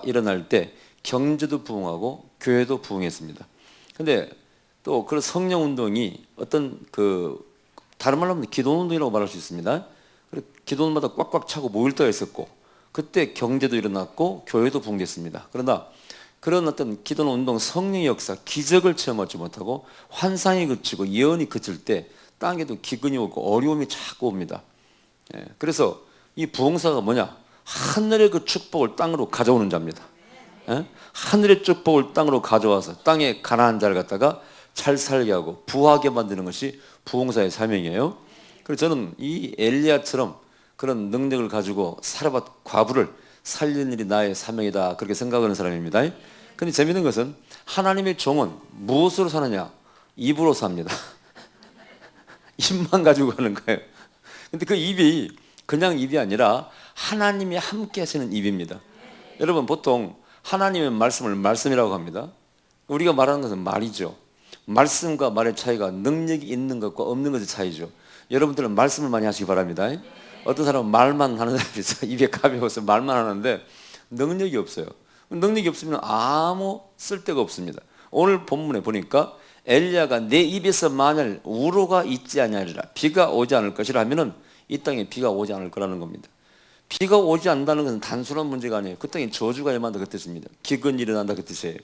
일어날 때 경제도 부흥하고 교회도 부흥했습니다. 근데 또 그런 성령 운동이 어떤 다른 말로 하면 기도 운동이라고 말할 수 있습니다. 기도원마다 꽉꽉 차고 모일 때가 있었고 그때 경제도 일어났고 교회도 부흥됐습니다. 그러나 그런 어떤 기도 운동, 성령의 역사, 기적을 체험하지 못하고 환상이 그치고 예언이 그칠 때 땅에도 기근이 오고 어려움이 자꾸 옵니다. 그래서 이 부흥사가 뭐냐? 하늘의 그 축복을 땅으로 가져오는 자입니다. 하늘의 축복을 땅으로 가져와서 땅에 가난한 자를 갖다가 잘 살게 하고 부하게 만드는 것이 부흥사의 사명이에요. 그래서 저는 이 엘리야처럼 그런 능력을 가지고 사르밧 과부를 살리는 일이 나의 사명이다, 그렇게 생각하는 사람입니다. 근데 재미있는 것은 하나님의 종은 무엇으로 사느냐? 입으로 삽니다. 입만 가지고 가는 거예요. 근데 그 입이 그냥 입이 아니라 하나님이 함께 하시는 입입니다. 여러분, 보통 하나님의 말씀을 말씀이라고 합니다. 우리가 말하는 것은 말이죠. 말씀과 말의 차이가 능력이 있는 것과 없는 것의 차이죠. 여러분들은 말씀을 많이 하시기 바랍니다. 어떤 사람은 말만 하는 사람이 있어요. 입에 가벼워서 말만 하는데 능력이 없어요. 능력이 없으면 아무 쓸데가 없습니다. 오늘 본문에 보니까 엘리야가 내 입에서 만일 우로가 있지 아니하리라, 비가 오지 않을 것이라 하면은 이 땅에 비가 오지 않을 거라는 겁니다. 비가 오지 않는다는 것은 단순한 문제가 아니에요. 그 땅에 저주가 임한다, 그 뜻입니다. 기근이 일어난다, 그 뜻이에요.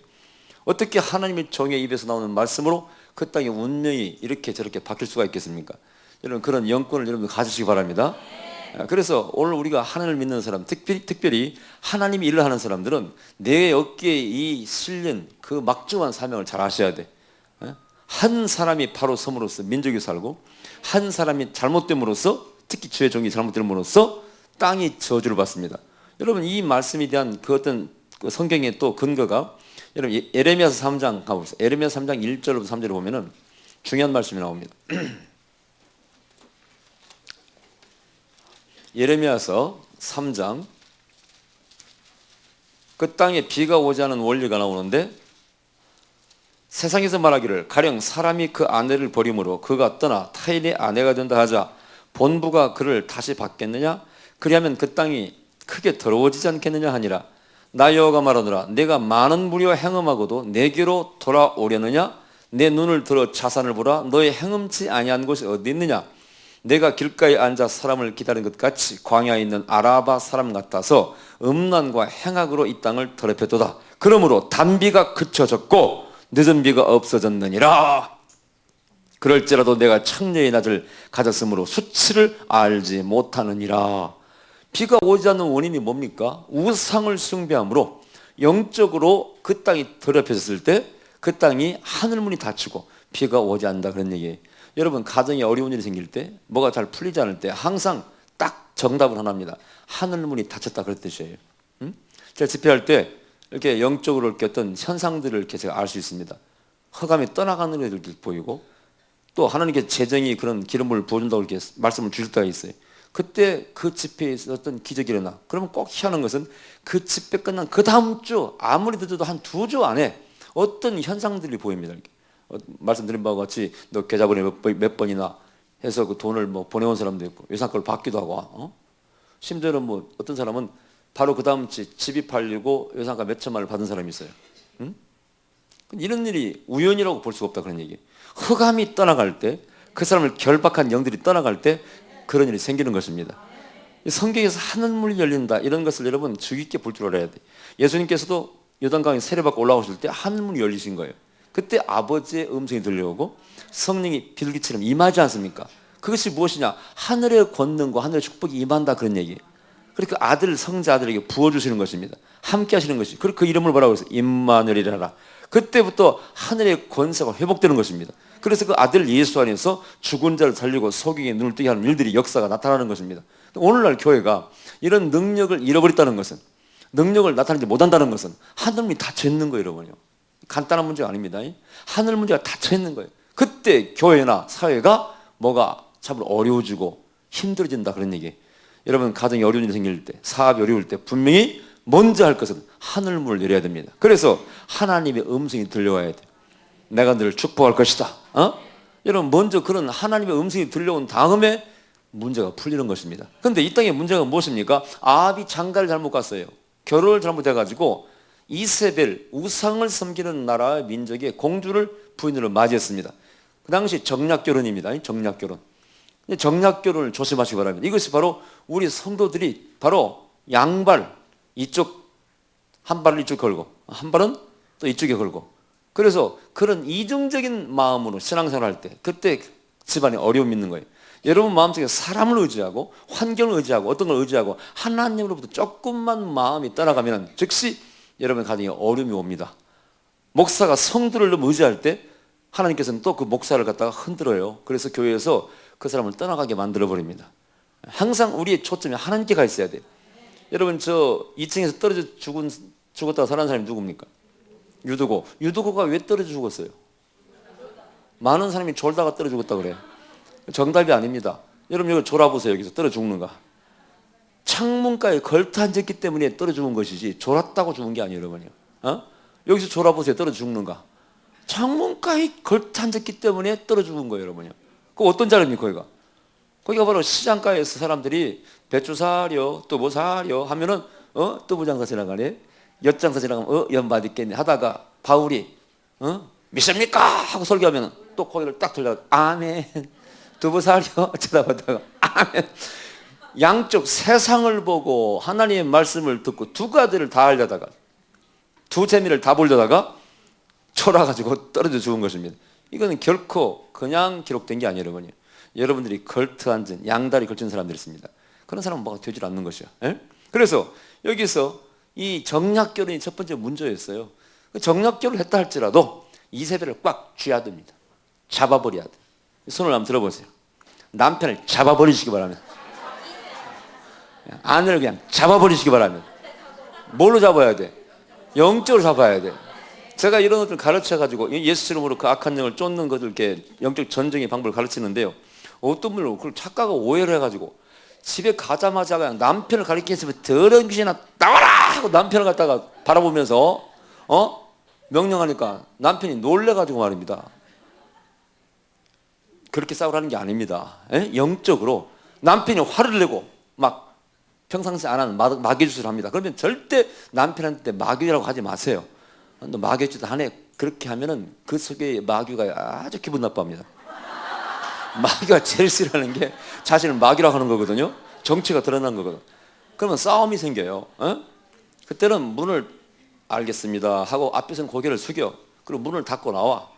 어떻게 하나님의 종의 입에서 나오는 말씀으로 그 땅의 운명이 이렇게 저렇게 바뀔 수가 있겠습니까? 여러분, 그런 영권을 여러분 가지시기 바랍니다. 그래서 오늘 우리가 하나님을 믿는 사람, 특별히 하나님이 일을 하는 사람들은 내 어깨에 이 실린 그 막중한 사명을 잘 아셔야 돼. 한 사람이 바로 섬으로써 민족이 살고, 한 사람이 잘못됨으로써, 특히 주의 종이 잘못됨으로써 땅이 저주를 받습니다. 여러분, 이 말씀에 대한 그 어떤 성경의 또 근거가, 여러분 예레미야서 3장 가보세요. 예레미야서 3장 1절부터 3절을 보면은 중요한 말씀이 나옵니다. 예레미야서 3장, 그 땅에 비가 오지 않은 원리가 나오는데, 세상에서 말하기를 가령 사람이 그 아내를 버림으로 그가 떠나 타인의 아내가 된다 하자 본부가 그를 다시 받겠느냐? 그리하면 그 땅이 크게 더러워지지 않겠느냐 하니라. 나 여호와가 말하노라. 내가 많은 무리와 행음하고도 내게로 돌아오려느냐? 내 눈을 들어 자산을 보라. 너의 행음치 아니한 곳이 어디 있느냐? 내가 길가에 앉아 사람을 기다리는 것 같이 광야에 있는 아라바 사람 같아서 음란과 행악으로 이 땅을 더럽혔도다. 그러므로 단비가 그쳐졌고 늦은 비가 없어졌느니라. 그럴지라도 내가 청년의 낮을 가졌으므로 수치를 알지 못하느니라. 비가 오지 않는 원인이 뭡니까? 우상을 숭배함으로 영적으로 그 땅이 더럽혀졌을 때 그 땅이 하늘문이 닫히고 비가 오지 않는다, 그런 얘기예요. 여러분, 가정에 어려운 일이 생길 때, 뭐가 잘 풀리지 않을 때 항상 딱 정답을 하나입니다. 하늘문이 닫혔다, 그런 뜻이에요. 제가 집회할 때 이렇게 영적으로 이렇게 어떤 현상들을 이렇게 제가 알 수 있습니다. 흑암이 떠나가는 애들 보이고, 또 하나님께 재정이 그런 기름을 부어준다고 이렇게 말씀을 주실 때가 있어요. 그때 그 집회에서 어떤 기적이 일어나. 그러면 꼭 희한한 것은 그 집회 끝난 그 다음 주, 아무리 늦어도 한 2주 안에 어떤 현상들이 보입니다. 이렇게. 말씀드린 바와 같이 너 계좌번호 몇 번이나 해서 그 돈을 뭐 보내온 사람도 있고, 예상권을 받기도 하고, 심지어는 뭐 어떤 사람은 바로 그 다음 주 집이 팔리고 예상가 몇 천만을 받은 사람이 있어요. 이런 일이 우연이라고 볼 수가 없다, 그런 얘기. 흑암이 떠나갈 때, 그 사람을 결박한 영들이 떠나갈 때 그런 일이 생기는 것입니다. 성경에서 하늘문이 열린다, 이런 것을 여러분 주의 깊게 볼 줄 알아야 돼. 예수님께서도 요단강에 세례받고 올라오실 때 하늘문이 열리신 거예요. 그때 아버지의 음성이 들려오고 성령이 비둘기처럼 임하지 않습니까? 그것이 무엇이냐? 하늘의 권능과 하늘의 축복이 임한다, 그런 얘기예요. 그러니까 아들, 성자 아들에게 부어주시는 것입니다. 함께 하시는 것이. 그리고 그 이름을 뭐라고 해서 임마누엘이라. 그때부터 하늘의 권세가 회복되는 것입니다. 그래서 그 아들 예수 안에서 죽은 자를 살리고 소경의 눈을 뜨게 하는 일들이, 역사가 나타나는 것입니다. 오늘날 교회가 이런 능력을 잃어버렸다는 것은, 능력을 나타내지 못한다는 것은 하늘문이 닫혀 있는 거예요, 여러분요. 간단한 문제가 아닙니다. 하늘 문제가 닫혀 있는 거예요. 그때 교회나 사회가 뭐가 참 어려워지고 힘들어진다, 그런 얘기예요. 여러분, 가정에 어려운 일이 생길 때, 사업이 어려울 때 분명히 먼저 할 것은 하늘문을 열어야 됩니다. 그래서 하나님의 음성이 들려와야 돼요. 내가 너를 축복할 것이다. 여러분, 먼저 그런 하나님의 음성이 들려온 다음에 문제가 풀리는 것입니다. 그런데 이 땅의 문제가 무엇입니까? 아합이 장가를 잘못 갔어요. 결혼을 잘못해가지고 이세벨 우상을 섬기는 나라의 민족의 공주를 부인으로 맞이했습니다. 그 당시 정략결혼입니다. 정략결혼. 정략결혼을 조심하시기 바랍니다. 이것이 바로 우리 성도들이 바로 양발, 이쪽 한 발을 이쪽 걸고 한 발은 또 이쪽에 걸고, 그래서 그런 이중적인 마음으로 신앙생활 할 때 그때 집안에 어려움이 있는 거예요. 여러분 마음속에 사람을 의지하고 환경을 의지하고 어떤 걸 의지하고 하나님으로부터 조금만 마음이 떠나가면 즉시 여러분의 가정에 어려움이 옵니다. 목사가 성도를 너무 의지할 때 하나님께서는 또 그 목사를 갖다가 흔들어요. 그래서 교회에서 그 사람을 떠나가게 만들어 버립니다. 항상 우리의 초점이 하나님께 가 있어야 돼요. 여러분 저 2층에서 떨어져 죽었다가 살아난 사람이 누굽니까? 유두고. 유두고가 왜 떨어져 죽었어요? 많은 사람이 졸다가 떨어져 죽었다 그래요. 정답이 아닙니다. 여러분 여기 졸아보세요. 여기서 떨어져 죽는가? 창문가에 걸터 앉았기 때문에 떨어져 죽은 것이지 졸았다고 죽은 게 아니에요. 여러분요. 여기서 졸아보세요. 떨어져 죽는가? 창문가에 걸터 앉았기 때문에 떨어져 죽은 거예요. 여러분요. 그 어떤 자리입니까? 거기가 바로 시장가에서 사람들이 배추 사려 또 뭐 사려 하면은 뜨부장사 지나가네, 엿장사 지나가면 연맛 있겠네 하다가 바울이 믿습니까? 하고 설교하면 또 고개를 딱 돌려 아멘, 두부 사려 쳐다보다가 아멘. 양쪽 세상을 보고 하나님의 말씀을 듣고 두 가지를 다 하려다가 두 재미를 다 보려다가 졸아가지고 떨어져 죽은 것입니다. 이거는 결코 그냥 기록된 게 아니에요. 여러분이. 여러분들이 걸터 앉은 양다리 걸친 사람들이 있습니다. 그런 사람은 뭐가 되질 않는 것이야. 에? 그래서 여기서 이 정략결혼이 첫 번째 문제였어요. 정략결혼을 했다 할지라도 이세벨을 꽉 쥐어야 됩니다. 잡아버려야 돼. 손을 한번 들어보세요. 남편을 잡아버리시기 바랍니다. 아내를 그냥 잡아버리시기 바랍니다. 뭘로 잡아야 돼? 영적으로 잡아야 돼. 제가 이런 것들 가르쳐가지고 예수 이름으로 그 악한 영을 쫓는 것들 이렇게 영적 전쟁의 방법을 가르치는데요. 어떤 분은 그걸 착각하고 오해를 해가지고 집에 가자마자 그냥 남편을 가리키면서 더러운 귀신아 나와라 하고 남편을 갖다가 바라보면서 명령하니까 남편이 놀래가지고 말입니다. 그렇게 싸우라는 게 아닙니다. 영적으로 남편이 화를 내고 막 평상시 안 하는 마귀짓을 합니다. 그러면 절대 남편한테 마귀라고 하지 마세요. 너 마귀짓 하네. 그렇게 하면은 그 속에 마귀가 아주 기분 나빠합니다. 마귀가 제일 싫어하는 게 자신을 마귀라고 하는 거거든요. 정체가 드러난 거거든. 그러면 싸움이 생겨요. 그때는 문을 알겠습니다 하고 앞에서는 고개를 숙여. 그리고 문을 닫고 나와.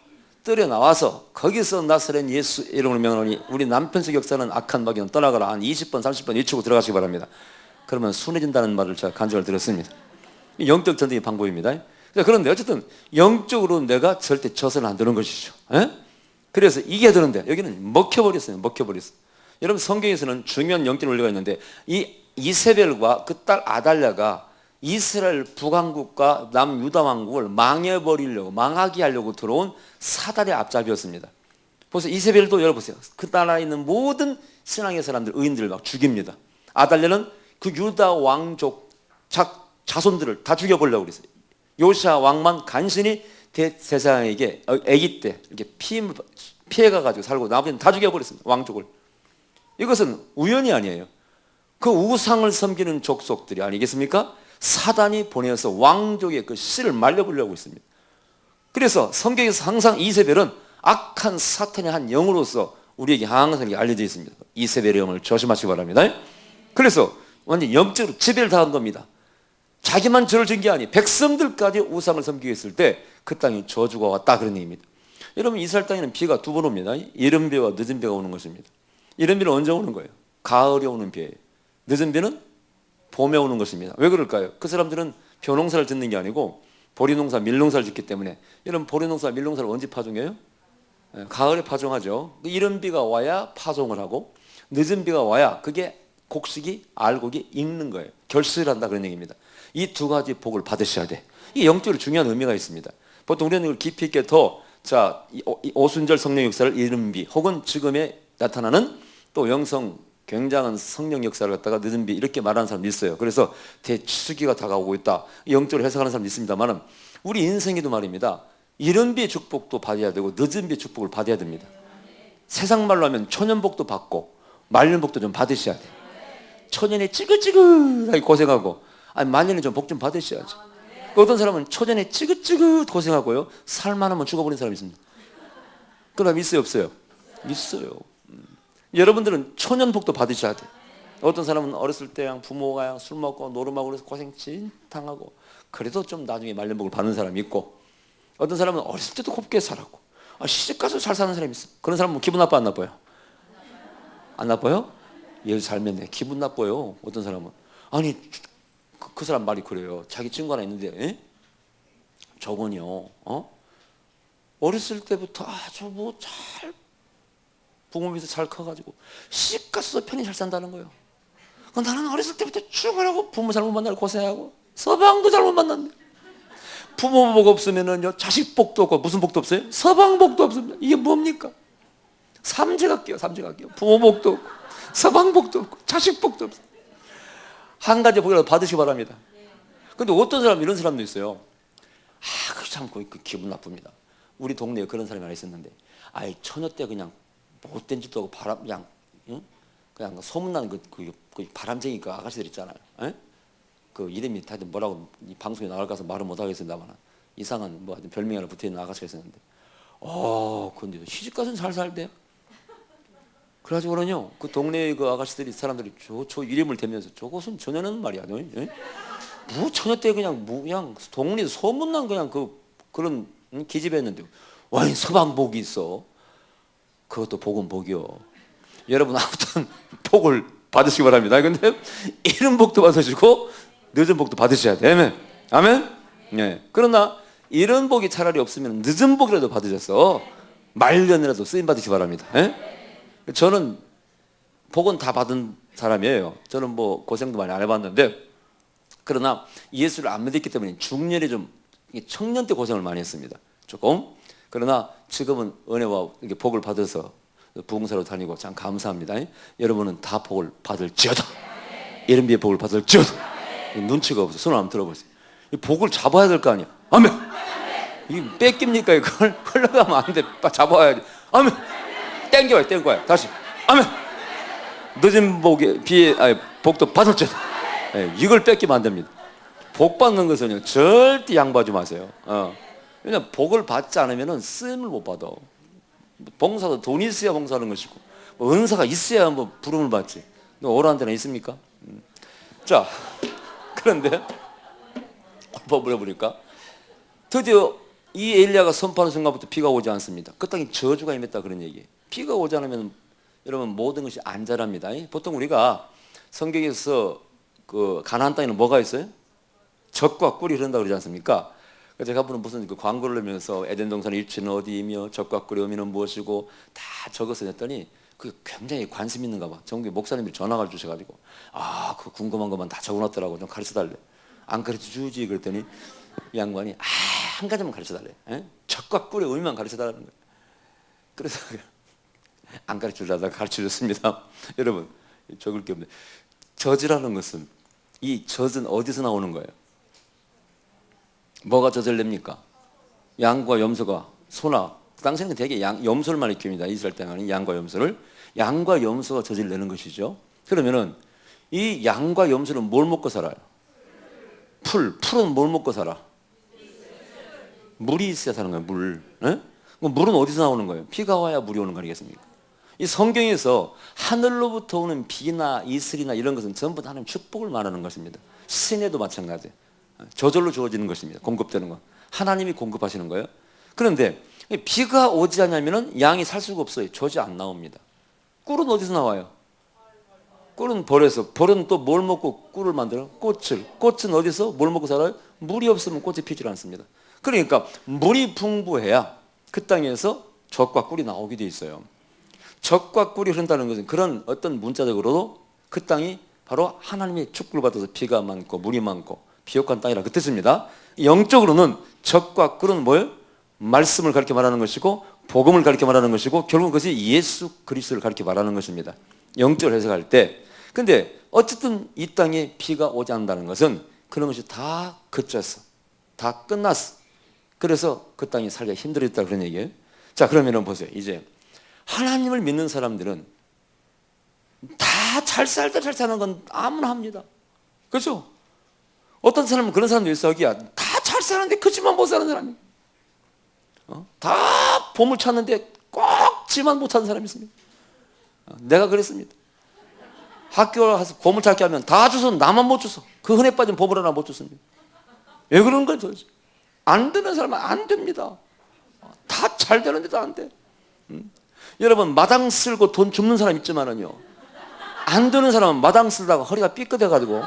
떨어 나와서 거기서 나사렛 예수 이름으로 명하노니 우리 남편 속 역사는 악한 마귀는 떠나가라. 한 20번 30번 외치고 들어가시기 바랍니다. 그러면 순해진다는 말을 제가 간증을 드렸습니다. 영적 전쟁의 방법입니다. 그런데 어쨌든 영적으로 내가 절대 져서는 안 되는 것이죠. 그래서 이겨야 되는데 여기는 먹혀버렸어요. 먹혀버렸어요. 여러분 성경에서는 중요한 영적 원리가 있는데 이 이세벨과 그 딸 아달랴가 이스라엘 북왕국과 남유다 왕국을 망해버리려고 망하게 하려고 들어온 사단의 앞잡이였습니다. 그래서 이세벨도 열어보세요. 그 나라에 있는 모든 신앙의 사람들 의인들을 막 죽입니다. 아달랴는 그 유다 왕족 자손들을 다 죽여보려고 그랬어요. 요시아 왕만 간신히 대제사장에게 아기 때 이렇게 피해가 가지고 살고 나머지는 다 죽여버렸습니다. 왕족을. 이것은 우연이 아니에요. 그 우상을 섬기는 족속들이 아니겠습니까? 사단이 보내어서 왕족의 그 씨를 말려보려고 있습니다. 그래서 성경에서 항상 이세벨은 악한 사탄의 한 영으로서 우리에게 항상 알려져 있습니다. 이세벨의 영을 조심하시기 바랍니다. 그래서 완전 영적으로 지배를 당한 겁니다. 자기만 죄를 지은 게 아니 백성들까지 우상을 섬기고 있을 때 그 땅에 저주가 왔다 그런 얘기입니다. 여러분 이스라엘 땅에는 비가 두 번 옵니다. 이른 비와 늦은 비가 오는 것입니다. 이른 비는 언제 오는 거예요? 가을에 오는 비예요. 늦은 비는 봄에 오는 것입니다. 왜 그럴까요? 그 사람들은 벼농사를 짓는 게 아니고 보리농사, 밀농사를 짓기 때문에. 여러분 보리농사, 밀농사를 언제 파종해요? 가을에 파종하죠. 이른 비가 와야 파종을 하고 늦은 비가 와야 그게 곡식이 알곡이 익는 거예요. 결실을 한다 그런 얘기입니다. 이 두 가지 복을 받으셔야 돼. 이 영적으로 중요한 의미가 있습니다. 보통 우리는 이걸 깊이 있게 더 오순절 성령 역사를 이른 비 혹은 지금에 나타나는 또 영성 굉장한 성령 역사를 갖다가 늦은 비 이렇게 말하는 사람도 있어요. 그래서 대추수기가 다가오고 있다. 영적으로 해석하는 사람도 있습니다만 우리 인생에도 말입니다. 이른 비의 축복도 받아야 되고 늦은 비의 축복을 받아야 됩니다. 세상 말로 하면 초년복도 받고 말년복도 좀 받으셔야 돼요. 초년에 찌글찌글하게 고생하고 말년에 좀 복 좀 받으셔야죠. 어떤 사람은 초전에 찌긋찌긋 고생하고요, 살만 하면 죽어버린 사람이 있습니다. 그럼 있어요, 없어요? 있어요. 여러분들은 초년복도 받으셔야 돼. 어떤 사람은 어렸을 때 부모가 술 먹고 노름하고 그래서 고생 진탕하고 그래도 좀 나중에 말년복을 받는 사람이 있고, 어떤 사람은 어렸을 때도 곱게 살았고 시집가서 잘 사는 사람이 있어. 그런 사람은 기분 나빠, 안 나빠요? 안 나빠요? 얘 살면 기분 나빠요. 어떤 사람은 아니 그 사람 말이 그래요. 자기 친구 하나 있는데 저건요 어렸을 때부터 아주 뭐 잘 부모 밑에서 잘 커가지고 시집가서 편히 잘 산다는 거예요. 나는 어렸을 때부터 죽으라고 부모 잘못 만나고 고생하고 서방도 잘못 만났네. 부모 복 없으면은요 자식 복도 없고 무슨 복도 없어요? 서방 복도 없습니다. 이게 뭡니까? 삼재각기요, 삼재각기요. 부모 복도 없고 서방 복도 없고 자식 복도 없어요. 한 가지 복이라도 받으시기 바랍니다. 근데 어떤 사람 이런 사람도 있어요. 그 참 기분 나쁩니다. 우리 동네에 그런 사람이 하나 있었는데, 처녀 때 그냥 못된 짓도 하고 그냥 소문나는 그 바람쟁이 그 아가씨들 있잖아요. 그 이름이 하여튼 뭐라고 이 방송에 나갈까서 말을 못 하겠습니다만 이상한 뭐 하여튼 별명이 하나 붙어 있는 아가씨가 있었는데, 근데 시집가서는 잘 살대. 그래가지고 그러냐, 그 동네 그 아가씨들이 사람들이 저 이름을 대면서 저것은 저녀는 말이야, 뭐 처녀 때 그냥 동네 소문난 그냥 그런 기집애였는데 와, 서방복이 있어. 그것도 복은 복이요. 여러분 아무튼 복을 받으시기 바랍니다. 근데 이른 복도 받으시고 늦은 복도 받으셔야 돼. 아멘. 아멘. 네. 그러나 이른 복이 차라리 없으면 늦은 복이라도 받으셔서 말년이라도 쓰임 받으시기 바랍니다. 저는 복은 다 받은 사람이에요. 저는 뭐 고생도 많이 안 해봤는데, 그러나 예수를 안 믿었기 때문에 중년에 좀 청년 때 고생을 많이 했습니다. 조금. 그러나 지금은 은혜와 이렇게 복을 받아서 부흥사로 다니고 참 감사합니다. 여러분은 다 복을 받을지어다. 이른비의 복을 받을지어다. 눈치가 없어. 손을 한번 들어보세요. 이 복을 잡아야 될 거 아니야. 아멘. 이게 뺏깁니까? 이걸 흘러가면 안 돼. 잡아야지. 아멘. 땡겨요. 다시. 아멘. 늦은 복도 받을지어다. 이걸 뺏기면 안 됩니다. 복 받는 것은요 절대 양보하지 마세요. 왜냐면 복을 받지 않으면 쓰임을 못 받아. 봉사도 돈이 있어야 봉사하는 것이고, 은사가 있어야 뭐 부름을 받지. 오라는 데는 있습니까? 자, 그런데 법을 해보니까 드디어 이 엘리야가 선포하는 순간부터 비가 오지 않습니다. 그 땅에 저주가 임했다, 그런 얘기예요. 비가 오지 않으면 여러분 모든 것이 안 자랍니다. 보통 우리가 성경에서 그 가나안 땅에는 뭐가 있어요? 젖과 꿀이 흐른다 그러지 않습니까? 제가 한번 무슨 그 광고를 내면서 에덴 동산의 일치는 어디이며 젖과 꿀의 의미는 무엇이고 다 적어서 냈더니 그 굉장히 관심 있는가 봐. 전국에 목사님이 전화를 주셔가지고 그 궁금한 것만 다 적어놨더라고. 좀 가르쳐달래. 안 가르쳐주지 그랬더니 이 양반이 한 가지만 가르쳐달래. 젖과 꿀의 의미만 가르쳐달라는 거예요. 그래서 안 가르쳐주려다가 가르쳐줬습니다. 여러분 적을 게 없네. 젖이라는 것은, 이 젖은 어디서 나오는 거예요? 뭐가 젖을 냅니까? 양과 염소가 소나, 당시에는 되게 염소를 많이 키웁니다. 이스라엘 땅에는 양과 염소를. 양과 염소가 젖을 내는 것이죠. 그러면은 이 양과 염소는 뭘 먹고 살아요? 풀은 뭘 먹고 살아? 물이 있어야 사는 거예요. 물. 물은 어디서 나오는 거예요? 비가 와야 물이 오는 거 아니겠습니까? 이 성경에서 하늘로부터 오는 비나 이슬이나 이런 것은 전부 다 하나님 축복을 말하는 것입니다. 신에도 마찬가지예요. 저절로 주어지는 것입니다. 공급되는 거. 하나님이 공급하시는 거예요. 그런데 비가 오지 않으면 양이 살 수가 없어요. 젖이 안 나옵니다. 꿀은 어디서 나와요? 꿀은 벌에서. 벌은 또 뭘 먹고 꿀을 만들어요? 꽃을. 꽃은 어디서 뭘 먹고 살아요? 물이 없으면 꽃이 피질 않습니다. 그러니까 물이 풍부해야 그 땅에서 젖과 꿀이 나오게 돼 있어요. 젖과 꿀이 흐른다는 것은 그런 어떤 문자적으로도 그 땅이 바로 하나님의 축복을 받아서 비가 많고 물이 많고 비옥한 땅이라 그 뜻입니다. 영적으로는 젖과 꿀은 뭐예요? 말씀을 가르쳐 말하는 것이고 복음을 가르쳐 말하는 것이고 결국 그것이 예수 그리스도를 가르쳐 말하는 것입니다. 영적으로 해석할 때. 근데 어쨌든 이 땅에 비가 오지 않는다는 것은 그런 것이 다 그쳤어. 다 끝났어. 그래서 그 땅이 살기가 힘들었다 그런 얘기예요. 자, 그러면 보세요. 이제 하나님을 믿는 사람들은 다 잘 살다 잘 사는 건 아무나 합니다. 그렇죠? 어떤 사람은 그런 사람도 있어. 여기야 다 잘 사는데 그 집만 못 사는 사람이, 다 보물 찾는데 꼭 집만 못 찾는 사람이 있습니다. 내가 그랬습니다. 학교 가서 보물 찾기 하면 다 주서 나만 못 주서, 그 흔해 빠진 보물 하나 못 줬습니다. 왜 그런 거예요 도대체? 안 되는 사람은 안 됩니다. 다 잘 되는데도 안 돼. 여러분, 마당 쓸고 돈 줍는 사람 있지만은요, 안 되는 사람은 마당 쓰다가 허리가 삐끗해가지고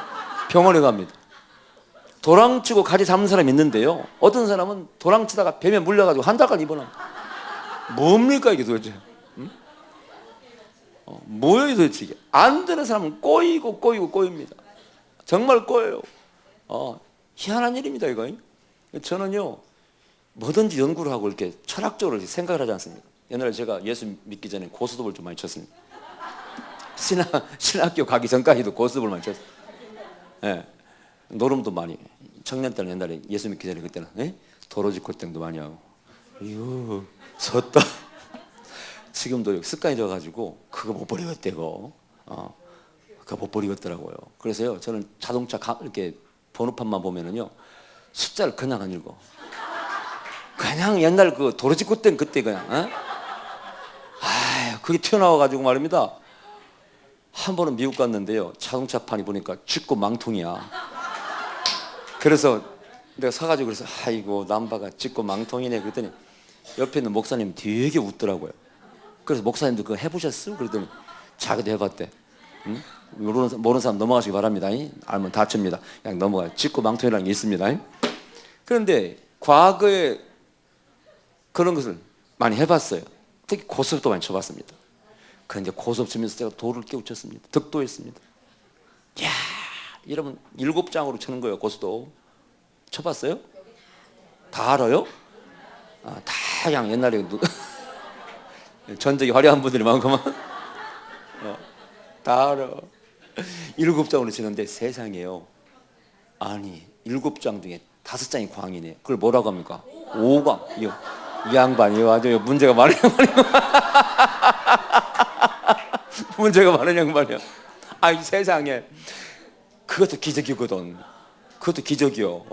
병원에 갑니다. 도랑치고 가지 잡는 사람이 있는데요, 어떤 사람은 도랑치다가 뱀에 물려가지고 한 달간 입원합니다. 뭡니까 이게 도대체? 뭐예요 도대체 이게? 안 되는 사람은 꼬입니다. 정말 꼬여요. 희한한 일입니다 이거. 저는요, 뭐든지 연구를 하고 이렇게 철학적으로 생각을 하지 않습니까? 옛날에 제가 예수 믿기 전에 고스톱을 좀 많이 쳤습니다. 신학교 가기 전까지도 고스톱을 많이 쳤어요. 예. 노름도 많이. 청년 때는 옛날에 예수 믿기 전에 그때는 도로지 콧땡도 많이 하고. 이거 섰다. 지금도 습관이 져가지고 그거 못 버리겠대고. 그거 못 버리겠더라고요. 그래서요, 저는 자동차 이렇게 번호판만 보면은요, 숫자를 그냥 안 읽어. 그냥 옛날 그 도로지 콧땡 그때 그냥. 그게 튀어나와가지고 말입니다. 한 번은 미국 갔는데요, 자동차판이 보니까 쥐꼬 망통이야. 그래서 내가 사가지고 그래서 아이고 남바가 쥐꼬 망통이네 그랬더니 옆에 있는 목사님 되게 웃더라고요. 그래서 목사님도 그거 해보셨어? 그랬더니 자기도 해봤대. 응? 모르는 사람 넘어가시기 바랍니다. 알면 다칩니다. 그냥 넘어가요. 쥐꼬 망통이라는 게 있습니다. 그런데 과거에 그런 것을 많이 해봤어요. 특히 고스톱도 많이 쳐봤습니다. 그런데 고스톱 치면서 제가 돌을 깨우쳤습니다. 득도했습니다. 이야, 여러분 7장으로 치는 거예요. 고스톱 쳐봤어요? 다 알아요? 다 그냥 옛날에 전적이 화려한 분들이 많구만. 다 알아. 7장으로 치는데 세상에요, 아니 7장 중에 5장이 광이네. 그걸 뭐라고 합니까? 5광. 이 양반이 아주 문제가 많은 양반이야. 문제가 많은 양반이야. 이 세상에. 그것도 기적이거든. 그것도 기적이요.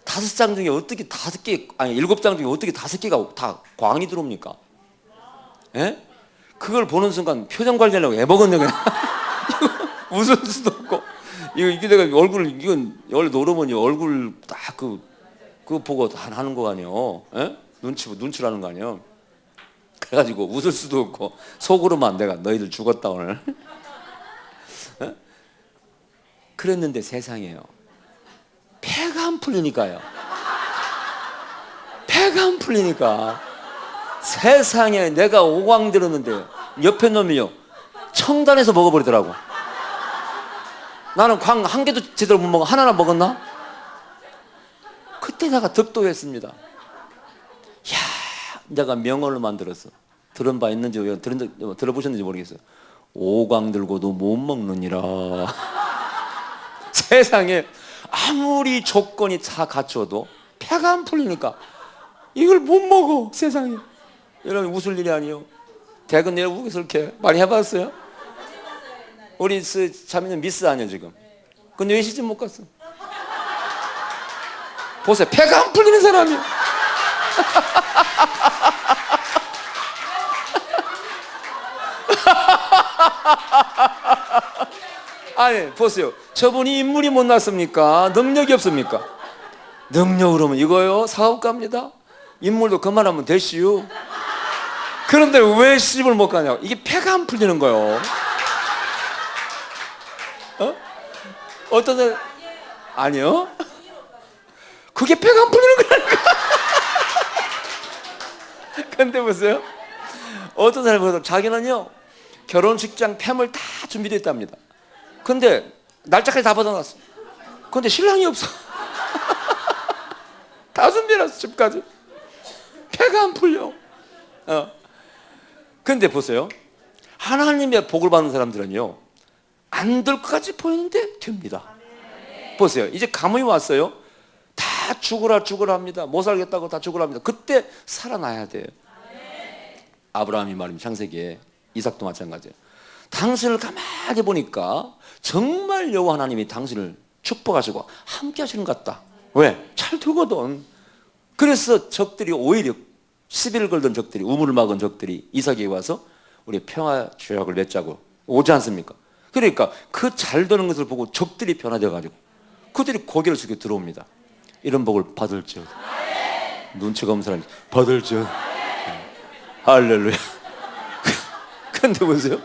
5장 중에 어떻게 5개, 7장 중에 어떻게 5개가 다 광이 들어옵니까? 예? 그걸 보는 순간 표정 관리하려고 애먹었네 그냥. 웃을 수도 없고. 이게 내가 이건 원래 노름은 얼굴 딱 그거 보고 다 하는 거 아니에요. 예? 눈치라는 거 아니에요. 그래가지고 웃을 수도 없고 속으로만 내가 너희들 죽었다 오늘. 예? 그랬는데 세상에요, 폐가 안 풀리니까요. 폐가 안 풀리니까 세상에 내가 5광 들었는데 옆에 놈이요 청단해서 먹어버리더라고. 나는 광 한 개도 제대로 못 먹어. 하나나 먹었나? 그때 내가 득도했습니다. 야, 내가 명언을 만들었어. 들은 바 있는지 들어보셨는지 모르겠어요. 5광 들고도 못 먹느니라. 세상에 아무리 조건이 다 갖춰도 폐가 안 풀리니까 이걸 못 먹어. 세상에. 여러분 웃을 일이 아니에요. 대학은 내부에서 이렇게 많이 해봤어요? 우리 자매는 미스 아니야 지금. 근데 왜 시집 못 갔어? 보세요, 폐가 안 풀리는 사람이야. 아니 보세요, 저분이 인물이 못 났습니까? 능력이 없습니까? 능력으로 하면 이거요, 사업가입니다. 인물도 그만하면 되시오. 그런데 왜 시집을 못 가냐고. 이게 폐가 안 풀리는 거예요. 어떤 사람 아니요, 그게 폐가 안 풀리는 거라니까. 근데 보세요, 어떤 사람이 보세요, 자기는요 결혼식장 팸을 다 준비됐답니다. 근데 날짜까지 다 받아놨어. 근데 신랑이 없어. 다 준비해놨어. 집까지. 폐가 안 풀려. 근데 보세요, 하나님의 복을 받는 사람들은요 안 될 것 같이 보이는데 됩니다. 보세요, 이제 감이 왔어요. 다 죽으라 합니다. 못 살겠다고 다 죽으라 합니다. 그때 살아나야 돼요. 아브라함이 말입니다. 창세기에. 이삭도 마찬가지예요. 당신을 가만히 보니까 정말 여호와 하나님이 당신을 축복하시고 함께 하시는 것 같다. 왜? 잘 되거든. 그래서 적들이 오히려 시비를 걸던 적들이, 우물을 막은 적들이 이삭에게 와서 우리 평화 조약을 맺자고 오지 않습니까? 그러니까 그 잘 되는 것을 보고 적들이 변화되어 가지고 그들이 고개를 숙여 들어옵니다. 이런 복을 받을지어다. 눈치 검은 사람이 받을지어다. 할렐루야. 근데 보세요.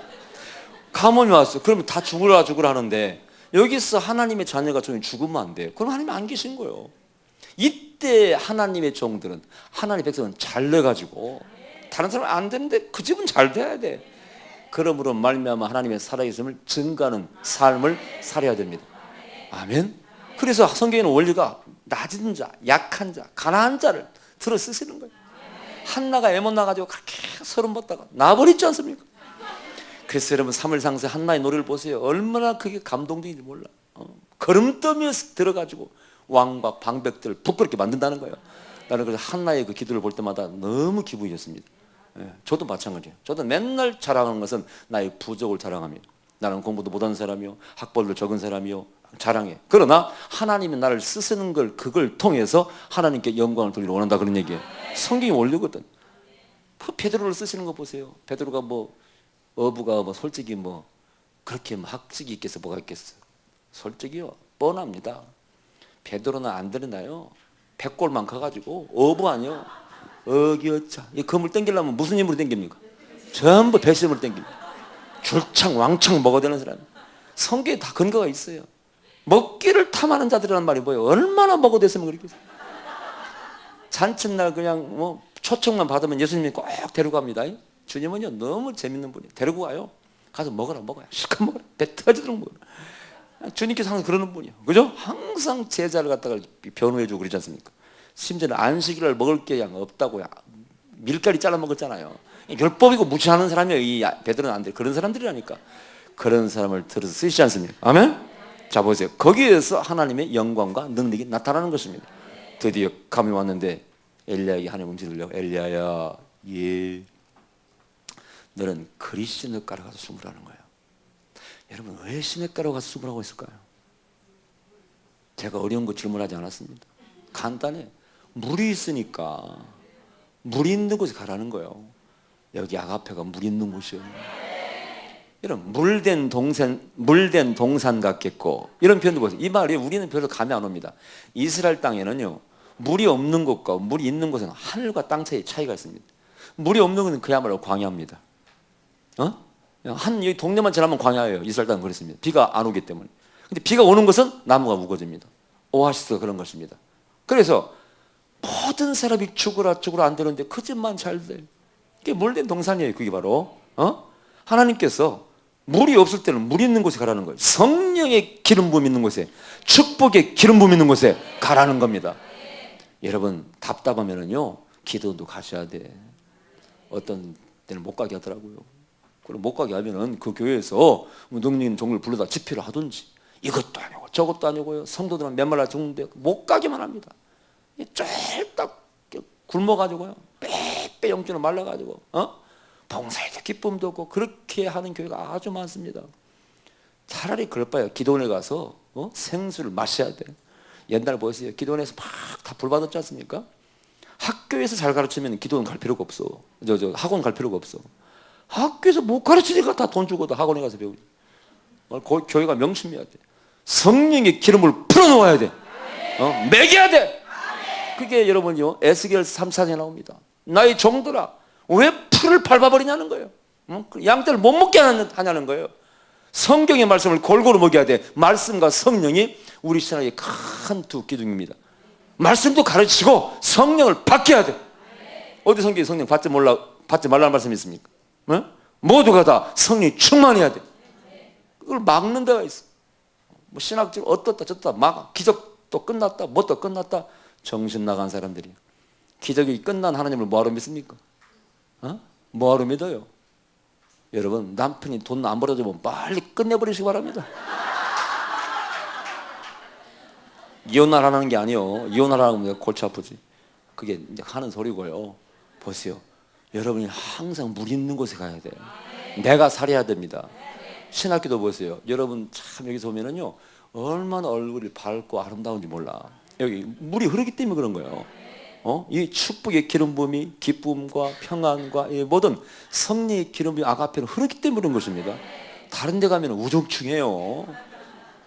가뭄이 왔어. 그러면 다 죽으라 하는데 여기서 하나님의 자녀가 좀 죽으면 안 돼요. 그럼 하나님이 안 계신 거예요. 이때 하나님의 종들은, 하나님의 백성은 잘 돼가지고 다른 사람은 안 되는데 그 집은 잘 돼야 돼. 그러므로 말미암아 하나님의 살아계심을 증거하는 삶을 살아야 됩니다. 아멘. 그래서 성경에는 원리가 낮은 자, 약한 자, 가난한 자를 들어 쓰시는 거예요. 한나가 애못 나가지고 그렇게 서름 벗다가 나버리지 않습니까? 그래서 여러분 사무엘상서 한나의 노래를 보세요. 얼마나 그게 감동적인지 몰라. 거름떠며 들어가지고 왕과 방백들을 부끄럽게 만든다는 거예요. 나는 그래서 한나의 그 기도를 볼 때마다 너무 기분이 좋습니다. 저도 마찬가지예요. 저도 맨날 자랑하는 것은 나의 부족을 자랑합니다. 나는 공부도 못한 사람이요, 학벌도 적은 사람이요, 자랑해. 그러나 하나님이 나를 쓰시는 걸, 그걸 통해서 하나님께 영광을 돌리러 원한다, 그런 얘기예요. 성경이 원리거든. 그 베드로를 쓰시는 거 보세요. 베드로가 어부가 솔직히 그렇게 학식이 있겠어, 뭐가 있겠어. 솔직히요, 뻔합니다. 베드로는 안 들으나요? 백골만 커가지고 어부 아니요, 어기어차. 이 그물 땡기려면 무슨 힘으로 땡깁니까? 전부 배심으로 땡깁니다. 줄창 왕창 먹어야 되는 사람. 성경에 다 근거가 있어요. 먹기를 탐하는 자들이라는 말이 뭐예요? 얼마나 먹어댔으면 그렇겠어요. 잔칫날 그냥 초청만 받으면 예수님이 꼭 데리고 갑니다. 주님은요 너무 재밌는 분이에요. 데리고 가요. 가서 먹어야 실컷 먹어라. 배 터지도록 먹어라. 주님께서 항상 그러는 분이에요. 그죠? 항상 제자를 갖다가 변호해주고 그러지 않습니까? 심지어는 안식일을 먹을 게 없다고요. 밀가리 잘라 먹었잖아요. 율법이고 무시하는 사람이에요. 이 베드로는 안 돼. 그런 사람들이라니까. 그런 사람을 들어서 쓰시지 않습니까? 아멘? 자 보세요. 거기에서 하나님의 영광과 능력이 나타나는 것입니다. 드디어 감이 왔는데 엘리야에게 하나님 음성을 들려. 엘리야야, 예, 너는 그리 시냇가로 가서 숨으라는 거예요. 여러분 왜 시냇가로 가서 숨으라고 했을까요? 제가 어려운 거 질문하지 않았습니다. 간단해. 물이 있으니까 물이 있는 곳에 가라는 거예요. 여기 아가페가 물 있는 곳이에요. 이런 물된 동산 같겠고, 이런 표현도 보세요. 이 말이 우리는 별로 감이 안 옵니다. 이스라엘 땅에는요 물이 없는 곳과 물이 있는 곳은 하늘과 땅 사이에 차이가 있습니다. 물이 없는 곳은 그야말로 광야입니다. 여기 동네만 지나면 광야예요. 이스라엘 땅은 그렇습니다. 비가 안 오기 때문에. 근데 비가 오는 것은 나무가 우거집니다. 오아시스가 그런 것입니다. 그래서 모든 사람이 죽으라 안 되는데 그 집만 잘 돼. 이게 물된 동산이에요. 그게 바로 하나님께서 물이 없을 때는 물 있는 곳에 가라는 거예요. 성령의 기름 부음 있는 곳에, 축복의 기름 부음 있는 곳에 가라는 겁니다. 여러분 답답하면은요 기도도 가셔야 돼. 어떤 때는 못 가게 하더라고요. 그럼 못 가게 하면은 그 교회에서 능력인 종을 불러다 집회를 하든지, 이것도 아니고 저것도 아니고요. 성도들은 메말라 죽는데 못 가기만 합니다. 쫄딱 굶어가지고요, 빼빼 영주는 말라가지고 봉사에도 기쁨도 없고 그렇게 하는 교회가 아주 많습니다. 차라리 그럴 바에요. 기도원에 가서 생수를 마셔야 돼. 옛날 보세요. 기도원에서 막 다 불 받았지 않습니까? 학교에서 잘 가르치면 기도원 갈 필요가 없어. 학원 갈 필요가 없어. 학교에서 못 가르치니까 다 돈 주고도 학원에 가서 배우지. 교회가 명심해야 돼. 성령의 기름을 풀어놓아야 돼. 먹여야 돼. 그게 여러분요 에스겔 3, 4장에 나옵니다. 나의 종들아 왜 풀을 밟아버리냐는 거예요. 양떼를 못 먹게 하냐는 거예요. 성경의 말씀을 골고루 먹여야 돼. 말씀과 성령이 우리 신앙의 큰 두 기둥입니다. 말씀도 가르치고 성령을 받게 해야 돼. 어디 성경에 성령 받지 말라는 말씀이 있습니까? 모두가 다 성령이 충만해야 돼. 그걸 막는 데가 있어. 신학적 어떻다 저떻다 막아. 기적도 끝났다 뭣도 끝났다. 정신 나간 사람들이. 기적이 끝난 하나님을 뭐하러 믿습니까? 뭐하러 믿어요? 여러분 남편이 돈 안 벌어주면 빨리 끝내버리시기 바랍니다. 이혼하라는 게 아니에요. 이혼하라는 골치 아프지. 그게 이제 하는 소리고요. 보세요. 여러분이 항상 물 있는 곳에 가야 돼요. 내가 살아야 됩니다. 신학기도 보세요. 여러분 참 여기서 보면은요 얼마나 얼굴이 밝고 아름다운지 몰라. 여기 물이 흐르기 때문에 그런 거예요. 이 축복의 기름 부음이 기쁨과 평안과 이 모든 성령의 기름 부음이 아가페로 흐르기 때문에 그런 것입니다. 다른 데 가면 우중충해요.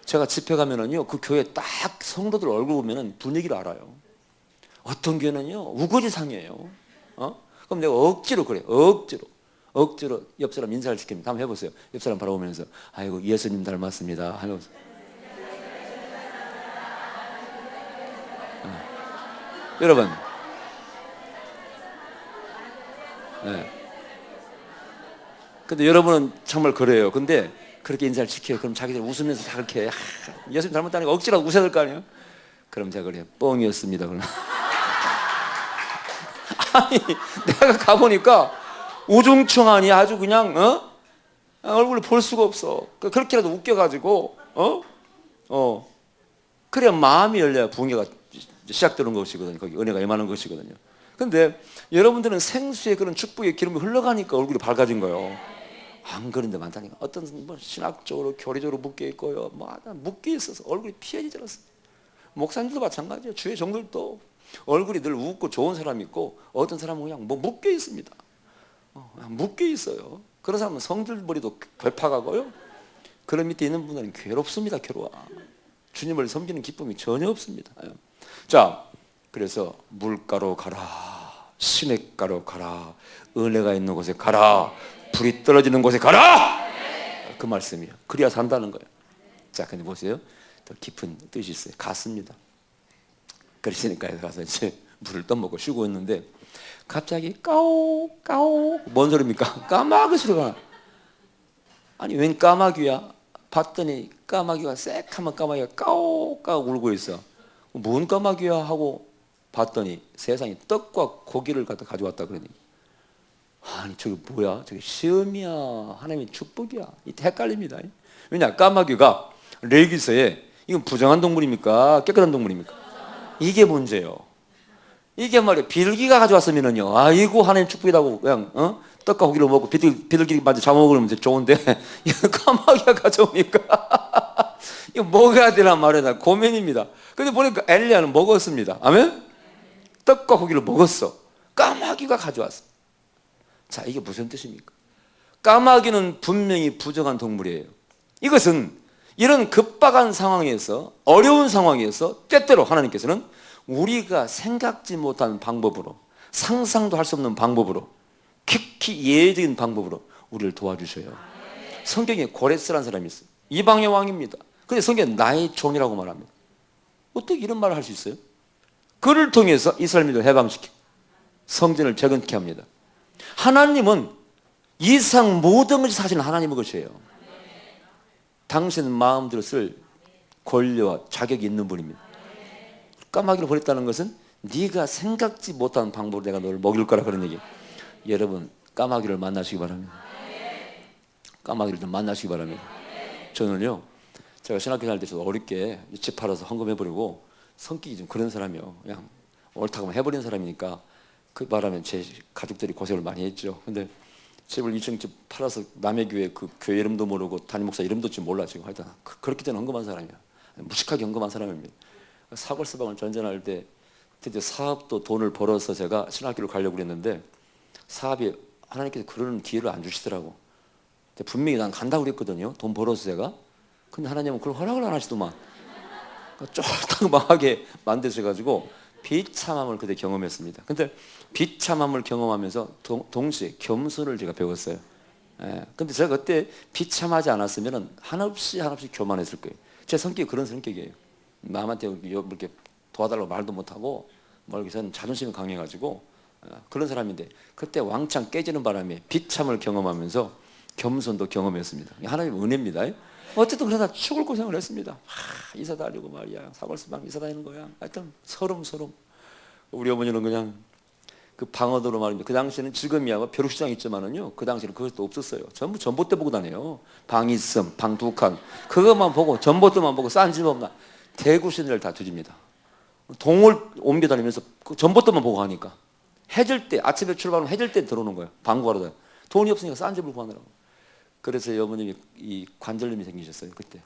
제가 집회 가면은요, 그 교회 딱 성도들 얼굴 보면은 분위기를 알아요. 어떤 교회는요, 우거지상이에요. 그럼 내가 억지로 그래, 억지로 옆 사람 인사를 시킵니다. 한번 해보세요. 옆 사람 바라보면서, 아이고 예수님 닮았습니다 하면서. 여러분, 네. 근데 여러분은 정말 그래요. 근데 그렇게 인사를 시켜요. 그럼 자기들 웃으면서 다 그렇게 예수님 닮았다니까 억지로 웃어야 될 거 아니에요? 그럼 제가 그래요. 뻥이었습니다. 그럼. 아니, 내가 가보니까 우중충하니 아주 그냥 얼굴을 볼 수가 없어. 그렇게라도 웃겨가지고 그래야 마음이 열려야 붕괴가 시작되는 것이거든요. 거기 은혜가 임하는 것이거든요. 근데 여러분들은 생수의 그런 축복의 기름이 흘러가니까 얼굴이 밝아진 거예요. 안 그런 데 많다니까. 어떤 신학적으로 교리적으로 묶여 있고요, 묶여 있어서 얼굴이 피해지지 않았어요. 목사님들도 마찬가지예요. 주의 종들도 얼굴이 늘 웃고 좋은 사람이 있고 어떤 사람은 그냥 묶여 있습니다. 묶여 있어요. 그런 사람은 성질머리도 괴팍하고요. 그런 밑에 있는 분들은 괴롭습니다. 괴로워. 주님을 섬기는 기쁨이 전혀 없습니다. 자, 그래서 물가로 가라, 시냇가로 가라, 은혜가 있는 곳에 가라, 불이 떨어지는 곳에 가라. 그 말씀이에요. 그래야 산다는 거예요. 자, 근데 보세요. 더 깊은 뜻이 있어요. 갔습니다. 그러시니까 가서 이제 물을 떠먹고 쉬고 있는데 갑자기 까오 까오, 뭔 소리입니까? 까마귀 소리가. 아니 웬 까마귀야? 봤더니 까마귀가 새카만 까마귀가 까오 까오 울고 있어. 뭔 까마귀야 하고 봤더니 세상에 떡과 고기를 갖다 가져왔다 그러니, 아니 저게 뭐야? 저게 시험이야, 하나님의 축복이야? 이때 헷갈립니다. 왜냐? 까마귀가 레위기서에 이건 부정한 동물입니까? 깨끗한 동물입니까? 이게 문제예요. 이게 말이야, 비둘기가 가져왔으면은요, 아이고 하나님 축복이라고 그냥 떡과 고기를 먹고 비둘기 맞아 잡아먹으면 좋은데 이거 까마귀가 가져오니까 이거 먹어야 되나 말이야, 고민입니다. 근데 보니까 엘리야는 먹었습니다. 아멘? 떡과 고기를 먹었어. 까마귀가 가져왔어. 자, 이게 무슨 뜻입니까? 까마귀는 분명히 부정한 동물이에요. 이것은 이런 급박한 상황에서, 어려운 상황에서 때때로 하나님께서는 우리가 생각지 못한 방법으로, 상상도 할 수 없는 방법으로, 극히 예외적인 방법으로 우리를 도와주셔요. 성경에 고레스라는 사람이 있어요. 이방의 왕입니다. 근데 성경에 나의 종이라고 말합니다. 어떻게 이런 말을 할 수 있어요? 그를 통해서 이스라엘 민족을 해방시키고 성전을 재건케 합니다. 하나님은 이상 모든 것이 사실은 하나님의 것이에요. 당신 마음대로 쓸 권리와 자격이 있는 분입니다. 까마귀를 보냈다는 것은 네가 생각지 못한 방법으로 내가 너를 먹일 거라, 그런 얘기. 여러분, 까마귀를 만나시기 바랍니다. 까마귀를 좀 만나시기 바랍니다. 저는요, 제가 신학교 다닐 때 어렵게 집 팔아서 헌금해버리고 성격이 좀 그런 사람이요. 그냥 옳다고 해버린 사람이니까 그 바람에 제 가족들이 고생을 많이 했죠. 근데 집을 2층 집 팔아서 남의 교회 그 교회 이름도 모르고 담임 목사 이름도 지금 몰라 지금. 하여튼 그렇게 된 헌금한 사람이야. 무식하게 헌금한 사람입니다. 사골서방을 전전할 때 드디어 사업도 돈을 벌어서 제가 신학교를 가려고 그랬는데 사업이 하나님께서 그런 기회를 안 주시더라고. 분명히 난 간다고 그랬거든요. 돈 벌어서 제가. 근데 하나님은 그걸 허락을 안 하시더만. 쫄딱 망하게 만드셔가지고 비참함을 그때 경험했습니다. 근데 비참함을 경험하면서 동시에 겸손을 제가 배웠어요. 근데 제가 그때 비참하지 않았으면 한없이 교만했을 거예요. 제 성격이 그런 성격이에요. 남한테 이렇게 도와달라고 말도 못하고 저는 자존심이 강해가지고 그런 사람인데 그때 왕창 깨지는 바람에 비참을 경험하면서 겸손도 경험했습니다. 하나님의 은혜입니다. 어쨌든 그러다 죽을 고생을 했습니다. 이사 다니고 말이야, 사골서방 이사 다니는 거야. 하여튼 서름. 우리 어머니는 그냥 그 방어도로 말입니다. 그 당시에는 지금이야 벼룩시장 있지만은요, 그 당시에는 그것도 없었어요. 전부 전봇대 보고 다녀요. 방 있음, 방 2칸, 그것만 보고 전봇대만 보고 싼 집 없나. 대구 시내를 다 뒤집니다. 동을 옮겨 다니면서 그 전봇대만 보고 가니까 해질 때, 아침에 출발하면 해질 때 들어오는 거예요. 방 구하러. 돈이 없으니까 싼 집을 구하느라고. 그래서 어머님이 이 관절염이 생기셨어요 그때.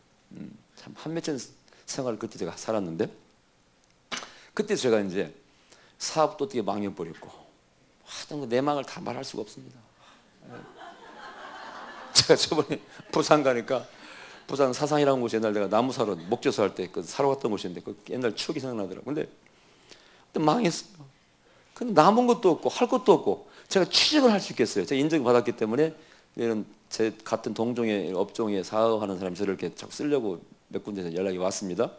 참 한맺힌 생활을 그때 제가 살았는데 그때 제가 이제 사업도 어떻게 망해버렸고 하여튼 그 내막을 다 말할 수가 없습니다. 제가 저번에 부산 가니까 부산 사상이라는 곳이 옛날 내가 나무 사러 목재소 할 때 그 사러 갔던 곳인데 그 옛날 추억이 생각나더라고요. 근데 망했어요. 근데 남은 것도 없고 할 것도 없고 제가 취직을 할 수 있겠어요. 제가 인정을 받았기 때문에 이런 제 같은 동종의 업종에 사업하는 사람이 저를 이렇게 자꾸 쓰려고 몇 군데서 연락이 왔습니다.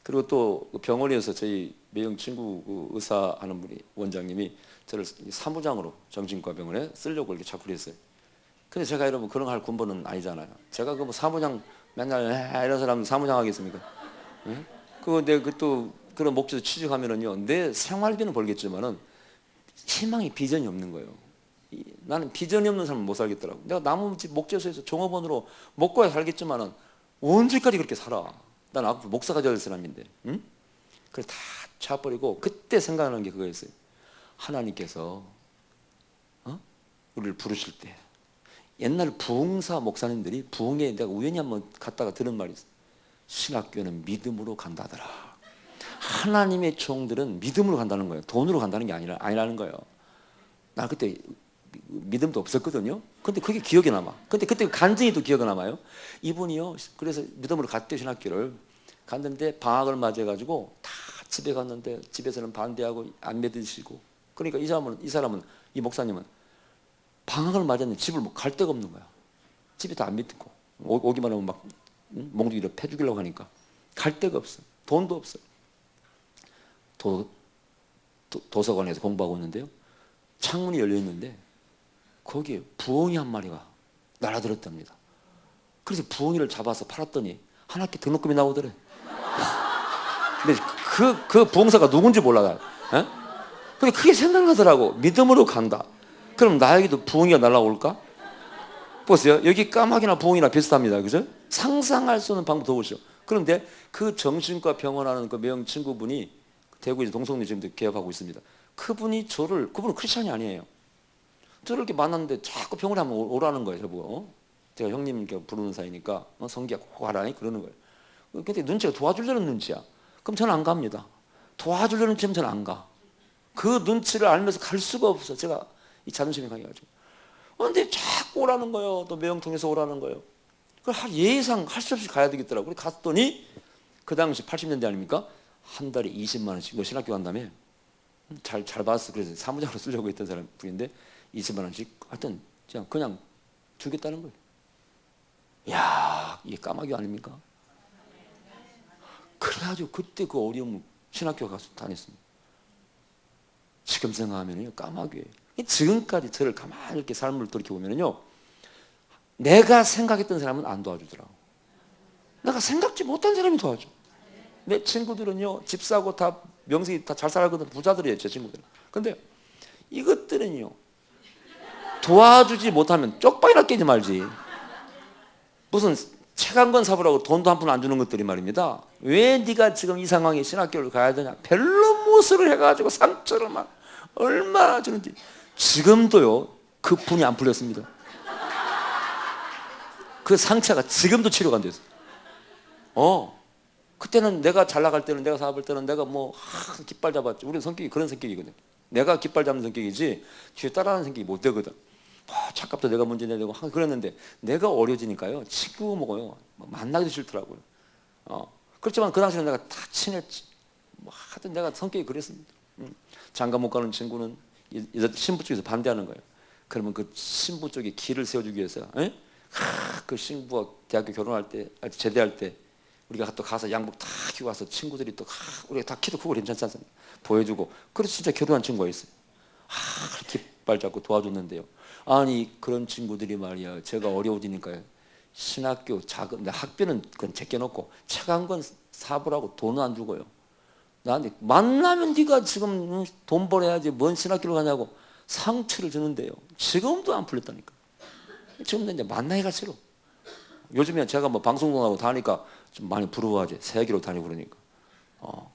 그리고 또 병원에서 저희 매형 친구 그 의사 하는 분이 원장님이 저를 사무장으로 정신과 병원에 쓰려고 이렇게 자꾸 그랬어요. 근데 제가 여러분 그런 거 할 군번은 아니잖아요. 제가 그 뭐 사무장 맨날 이런 사람 사무장 하겠습니까? 응? 그거 내 그 또 그런 목적에서 취직하면은요 내 생활비는 벌겠지만은 희망이 비전이 없는 거예요. 나는 비전이 없는 사람은 못 살겠더라고. 내가 나무집 목재소에서 종업원으로 먹고야 살겠지만은 언제까지 그렇게 살아? 난 앞으로 목사가 될 사람인데, 응? 그걸 다 차버리고 그때 생각나는 게 그거였어요. 하나님께서 우리를 부르실 때 옛날 부흥사 목사님들이 부흥에 내가 우연히 한번 갔다가 들은 말이 있어요. 신학교는 믿음으로 간다더라. 하나님의 종들은 믿음으로 간다는 거예요. 돈으로 간다는 게 아니라는 거예요. 나 그때 믿음도 없었거든요. 근데 그게 기억에 남아. 근데 그때 간증이 또 기억에 남아요. 이분이요. 그래서 믿음으로 갔대 신학교를 갔는데 방학을 맞아가지고 다 집에 갔는데 집에서는 반대하고 안 믿으시고. 그러니까 이 사람은 이 목사님은 방학을 맞았는데 집을 뭐 갈 데가 없는 거야. 집이 다 안 믿고 오기만 하면 막 몽둥이로 패죽이려고 하니까 갈 데가 없어. 돈도 없어. 도서관에서 공부하고 있는데요. 창문이 열려 있는데 거기에 부엉이 한 마리가 날아들었답니다. 그래서 부엉이를 잡아서 팔았더니 한 학기 등록금이 나오더래. 근데 그 부엉사가 누군지 몰라요. 근데 그게 생각나더라고. 믿음으로 간다. 그럼 나에게도 부엉이가 날아올까? 보세요. 여기 까마귀나 부엉이나 비슷합니다. 그죠? 상상할 수 없는 방법 보시오. 그런데 그 정신과 병원하는 그 매형 친구분이 대구에서 동성리 지금도 개업하고 있습니다. 그분은 크리스찬이 아니에요. 저를 이렇게 만났는데 자꾸 병원에 한번 오라는 거예요. 저보고. 제가 형님 부르는 사이니까 성기야 꼭 와라 그러는 거예요. 근데 눈치가 도와주려는 눈치야. 그럼 저는 안 갑니다. 도와주려는 눈치면 저는 안 가. 그 눈치를 알면서 갈 수가 없어. 제가 이 자존심이 강해가지고. 근데 자꾸 오라는 거예요. 또 매형 통해서 오라는 거예요. 그걸 예상 할 수 없이 가야 되겠더라고요. 갔더니 그 당시 80년대 아닙니까? 한 달에 20만 원씩 너 신학교 간다며? 잘 봤어. 그래서 사무장으로 쓰려고 했던 사람 분인데 20만 원씩 하여튼 그냥 주겠다는 거예요. 야, 이게 까마귀 아닙니까? 그래가지고 그때 그 어려움을 신학교 가서 다녔습니다. 지금 생각하면요 까마귀예요. 지금까지 저를 가만히 이렇게 삶을 돌이켜보면요 내가 생각했던 사람은 안 도와주더라고. 내가 생각지 못한 사람이 도와줘. 내 친구들은요 집 사고 다 명색이 다 잘 살거든. 부자들이에요 제 친구들은. 근데 이것들은요 도와주지 못하면 쪽박이나 깨지 말지. 무슨 책 한 권 사보라고 돈도 한 푼 안 주는 것들이 말입니다. 왜 네가 지금 이 상황에 신학교를 가야 되냐. 별로 무엇을 해가지고 상처를 막 얼마나 주는지. 지금도요 그 분이 안 풀렸습니다. 그 상처가 지금도 치료가 안 됐어요. 그때는 내가 잘 나갈 때는 내가 사업할 때는 내가 뭐 깃발 잡았지. 우리는 성격이 그런 성격이거든. 내가 깃발 잡는 성격이지 뒤에 따라하는 성격이 못 되거든. 차값도 내가 문제 내고 그랬는데 내가 어려지니까요 친구 먹어요. 만나기도 싫더라고요. 그렇지만 그 당시에는 내가 다 친했지. 하여튼 내가 성격이 그랬습니다. 장가 못 가는 친구는 신부 쪽에서 반대하는 거예요. 그러면 그 신부 쪽에 길을 세워주기 위해서 그 신부가 대학교 결혼할 때 제대할 때 우리가 또 가서 양복 다 끼고 와서 친구들이 또 우리가 다 키도 크고 괜찮지 않습니까? 보여주고 그래서 진짜 결혼한 친구가 있어요. 깃발 잡고 도와줬는데요. 아니 그런 친구들이 말이야 제가 어려워지니까요 신학교 작은 학비는 그건 제껴놓고 책 한 권 사보라고 돈은 안 주고요. 나한테 만나면 네가 지금 돈 벌어야지 뭔 신학교를 가냐고 상처를 주는데요. 지금도 안 풀렸다니까. 지금도 이제 만나기가 싫어. 요즘에 제가 뭐 방송국하고 다니까 좀 많이 부러워하지. 세계로 다니고 그러니까.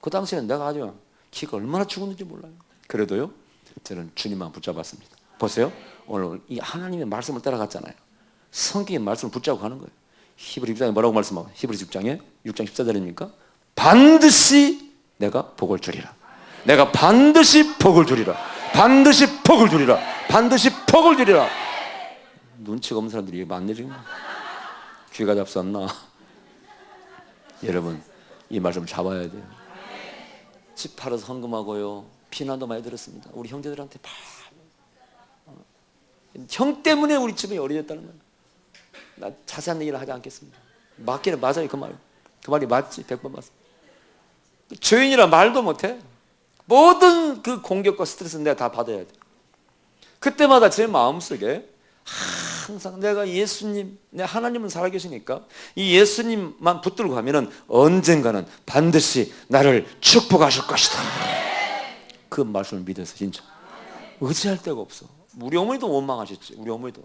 그 당시에는 내가 아주 키가 얼마나 죽었는지 몰라요. 그래도요 저는 주님만 붙잡았습니다. 보세요. 오늘 이 하나님의 말씀을 따라갔잖아요. 성경의 말씀을 붙잡고 가는 거예요. 히브리 6장에 뭐라고 말씀하고 히브리 6장에 6장 14절입니까? 반드시 내가 복을 주리라. 내가 반드시 복을 주리라. 반드시 복을 주리라. 반드시 복을 주리라. 눈치가 없는 사람들이 많네 지금. 귀가 잡쌌나? 여러분 이 말씀 잡아야 돼요. 집 팔아서 헌금하고요. 피난도 많이 들었습니다. 우리 형제들한테 형 때문에 우리 집이 어려졌다는 거예요. 나 자세한 얘기를 하지 않겠습니다. 맞기는 맞아요. 그 말. 그 말이 맞지. 100번 맞습니다. 죄인이라 말도 못해. 모든 그 공격과 스트레스는 내가 다 받아야 돼. 그때마다 제 마음속에 항상 내가 예수님, 내 하나님은 살아계시니까 이 예수님만 붙들고 가면은 언젠가는 반드시 나를 축복하실 것이다. 그 말씀을 믿어서 진짜 의지할 데가 없어. 우리 어머니도 원망하셨지. 우리 어머니도.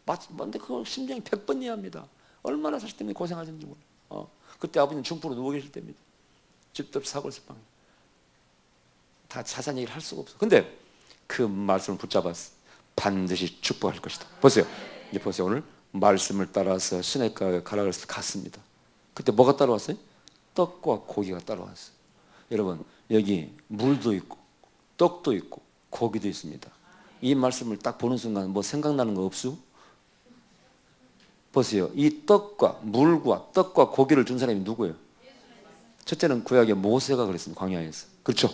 맞는데 그걸 심장이 100번 이해합니다. 얼마나 사실 때문에 고생하셨는지 몰라. 그때 아버지는 중풍으로 누워 계실 때입니다. 집도 사고 있을 방에. 다 자세한 얘기를 할 수가 없어. 근데 그 말씀을 붙잡았어. 반드시 축복할 것이다. 보세요. 이제 보세요. 오늘 말씀을 따라서 시냇가에 가라고 해서 갔습니다. 그때 뭐가 따라왔어요? 떡과 고기가 따라왔어요. 여러분 여기 물도 있고 떡도 있고 고기도 있습니다. 이 말씀을 딱 보는 순간 뭐 생각나는 거 없어? 보세요. 이 떡과 물과 떡과 고기를 준 사람이 누구예요? 첫째는 구약의 모세가 그랬습니다. 광야에서. 그렇죠?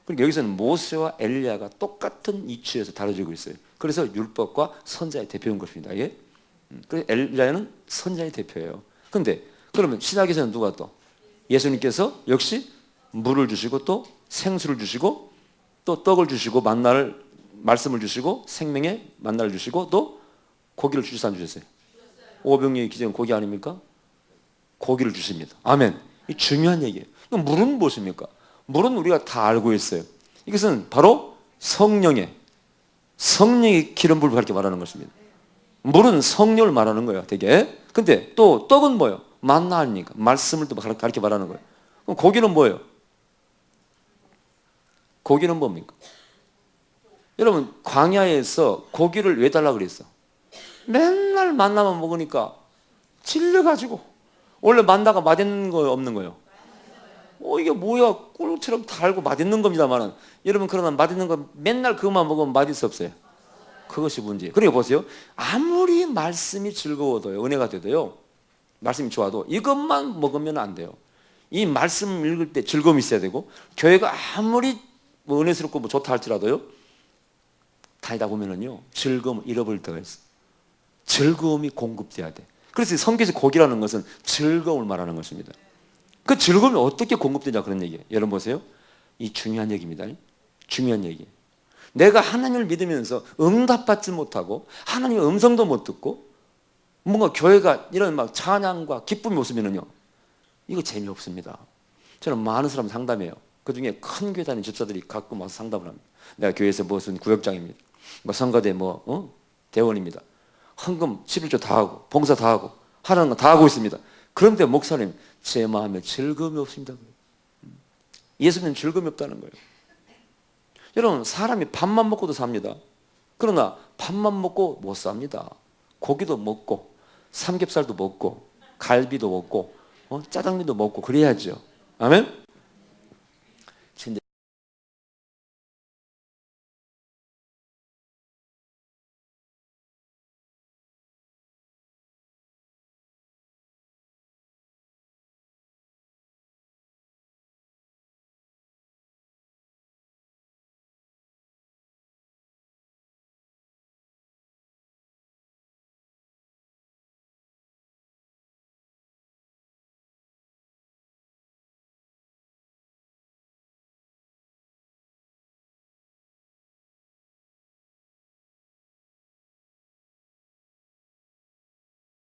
그러니까 여기서는 모세와 엘리야가 똑같은 이치에서 다뤄지고 있어요. 그래서 율법과 선자의 대표인 것입니다. 예? 그래서 엘리야는 선자의 대표예요. 그런데 그러면 신약에서는 누가 또? 예수님께서 역시 물을 주시고 또 생수를 주시고 또 떡을 주시고 만나를 말씀을 주시고 생명의 만나를 주시고 또 고기를 주시지 안 주셨어요? 오병이의 기적은 고기 아닙니까? 고기를 주십니다. 아멘. 이 중요한 얘기예요. 물은 무엇입니까? 물은 우리가 다 알고 있어요. 이것은 바로 성령의 기름불을 그렇게 말하는 것입니다. 물은 성령을 말하는 거예요, 되게. 근데 또 떡은 뭐예요? 만나 아닙니까? 말씀을 또 그렇게 말하는 거예요. 그럼 고기는 뭐예요? 고기는 뭡니까? 여러분 광야에서 고기를 왜 달라고 그랬어? 맨날 만나만 먹으니까 질려가지고. 원래 만나가 맛있는 거 없는 거예요? 이게 뭐야? 꿀처럼 달고 맛있는 겁니다만은 여러분 그러나 맛있는 거 맨날 그것만 먹으면 맛있어 없어요? 그것이 문제예요. 그러니까 보세요. 아무리 말씀이 즐거워도요, 은혜가 돼도요, 말씀이 좋아도 이것만 먹으면 안 돼요. 이 말씀 읽을 때 즐거움이 있어야 되고, 교회가 아무리 뭐 은혜스럽고 뭐 좋다 할지라도요, 다니다 보면은요 즐거움을 잃어버릴 때가 있어. 즐거움이 공급돼야 돼. 그래서 성경에서 고기라는 것은 즐거움을 말하는 것입니다. 그 즐거움이 어떻게 공급되냐 그런 얘기예요. 여러분 보세요. 이 중요한 얘기입니다. 중요한 얘기. 내가 하나님을 믿으면서 응답받지 못하고 하나님의 음성도 못 듣고 뭔가 교회가 이런 막 찬양과 기쁨이 없으면요, 이거 재미없습니다. 저는 많은 사람 상담해요. 그중에 큰 교회 다니는 집사들이 가끔 와서 상담을 합니다. 내가 교회에서 무슨 구역장입니다. 뭐 성가대 대원입니다. 헌금 11조 다 하고 봉사 다 하고 하라는 거 다 하고 있습니다. 그런데 목사님 제 마음에 즐거움이 없습니다. 예수님은 즐거움이 없다는 거예요. 여러분 사람이 밥만 먹고도 삽니다. 그러나 밥만 먹고 못 삽니다. 고기도 먹고 삼겹살도 먹고 갈비도 먹고 짜장면도 먹고 그래야죠. 아멘. 진짜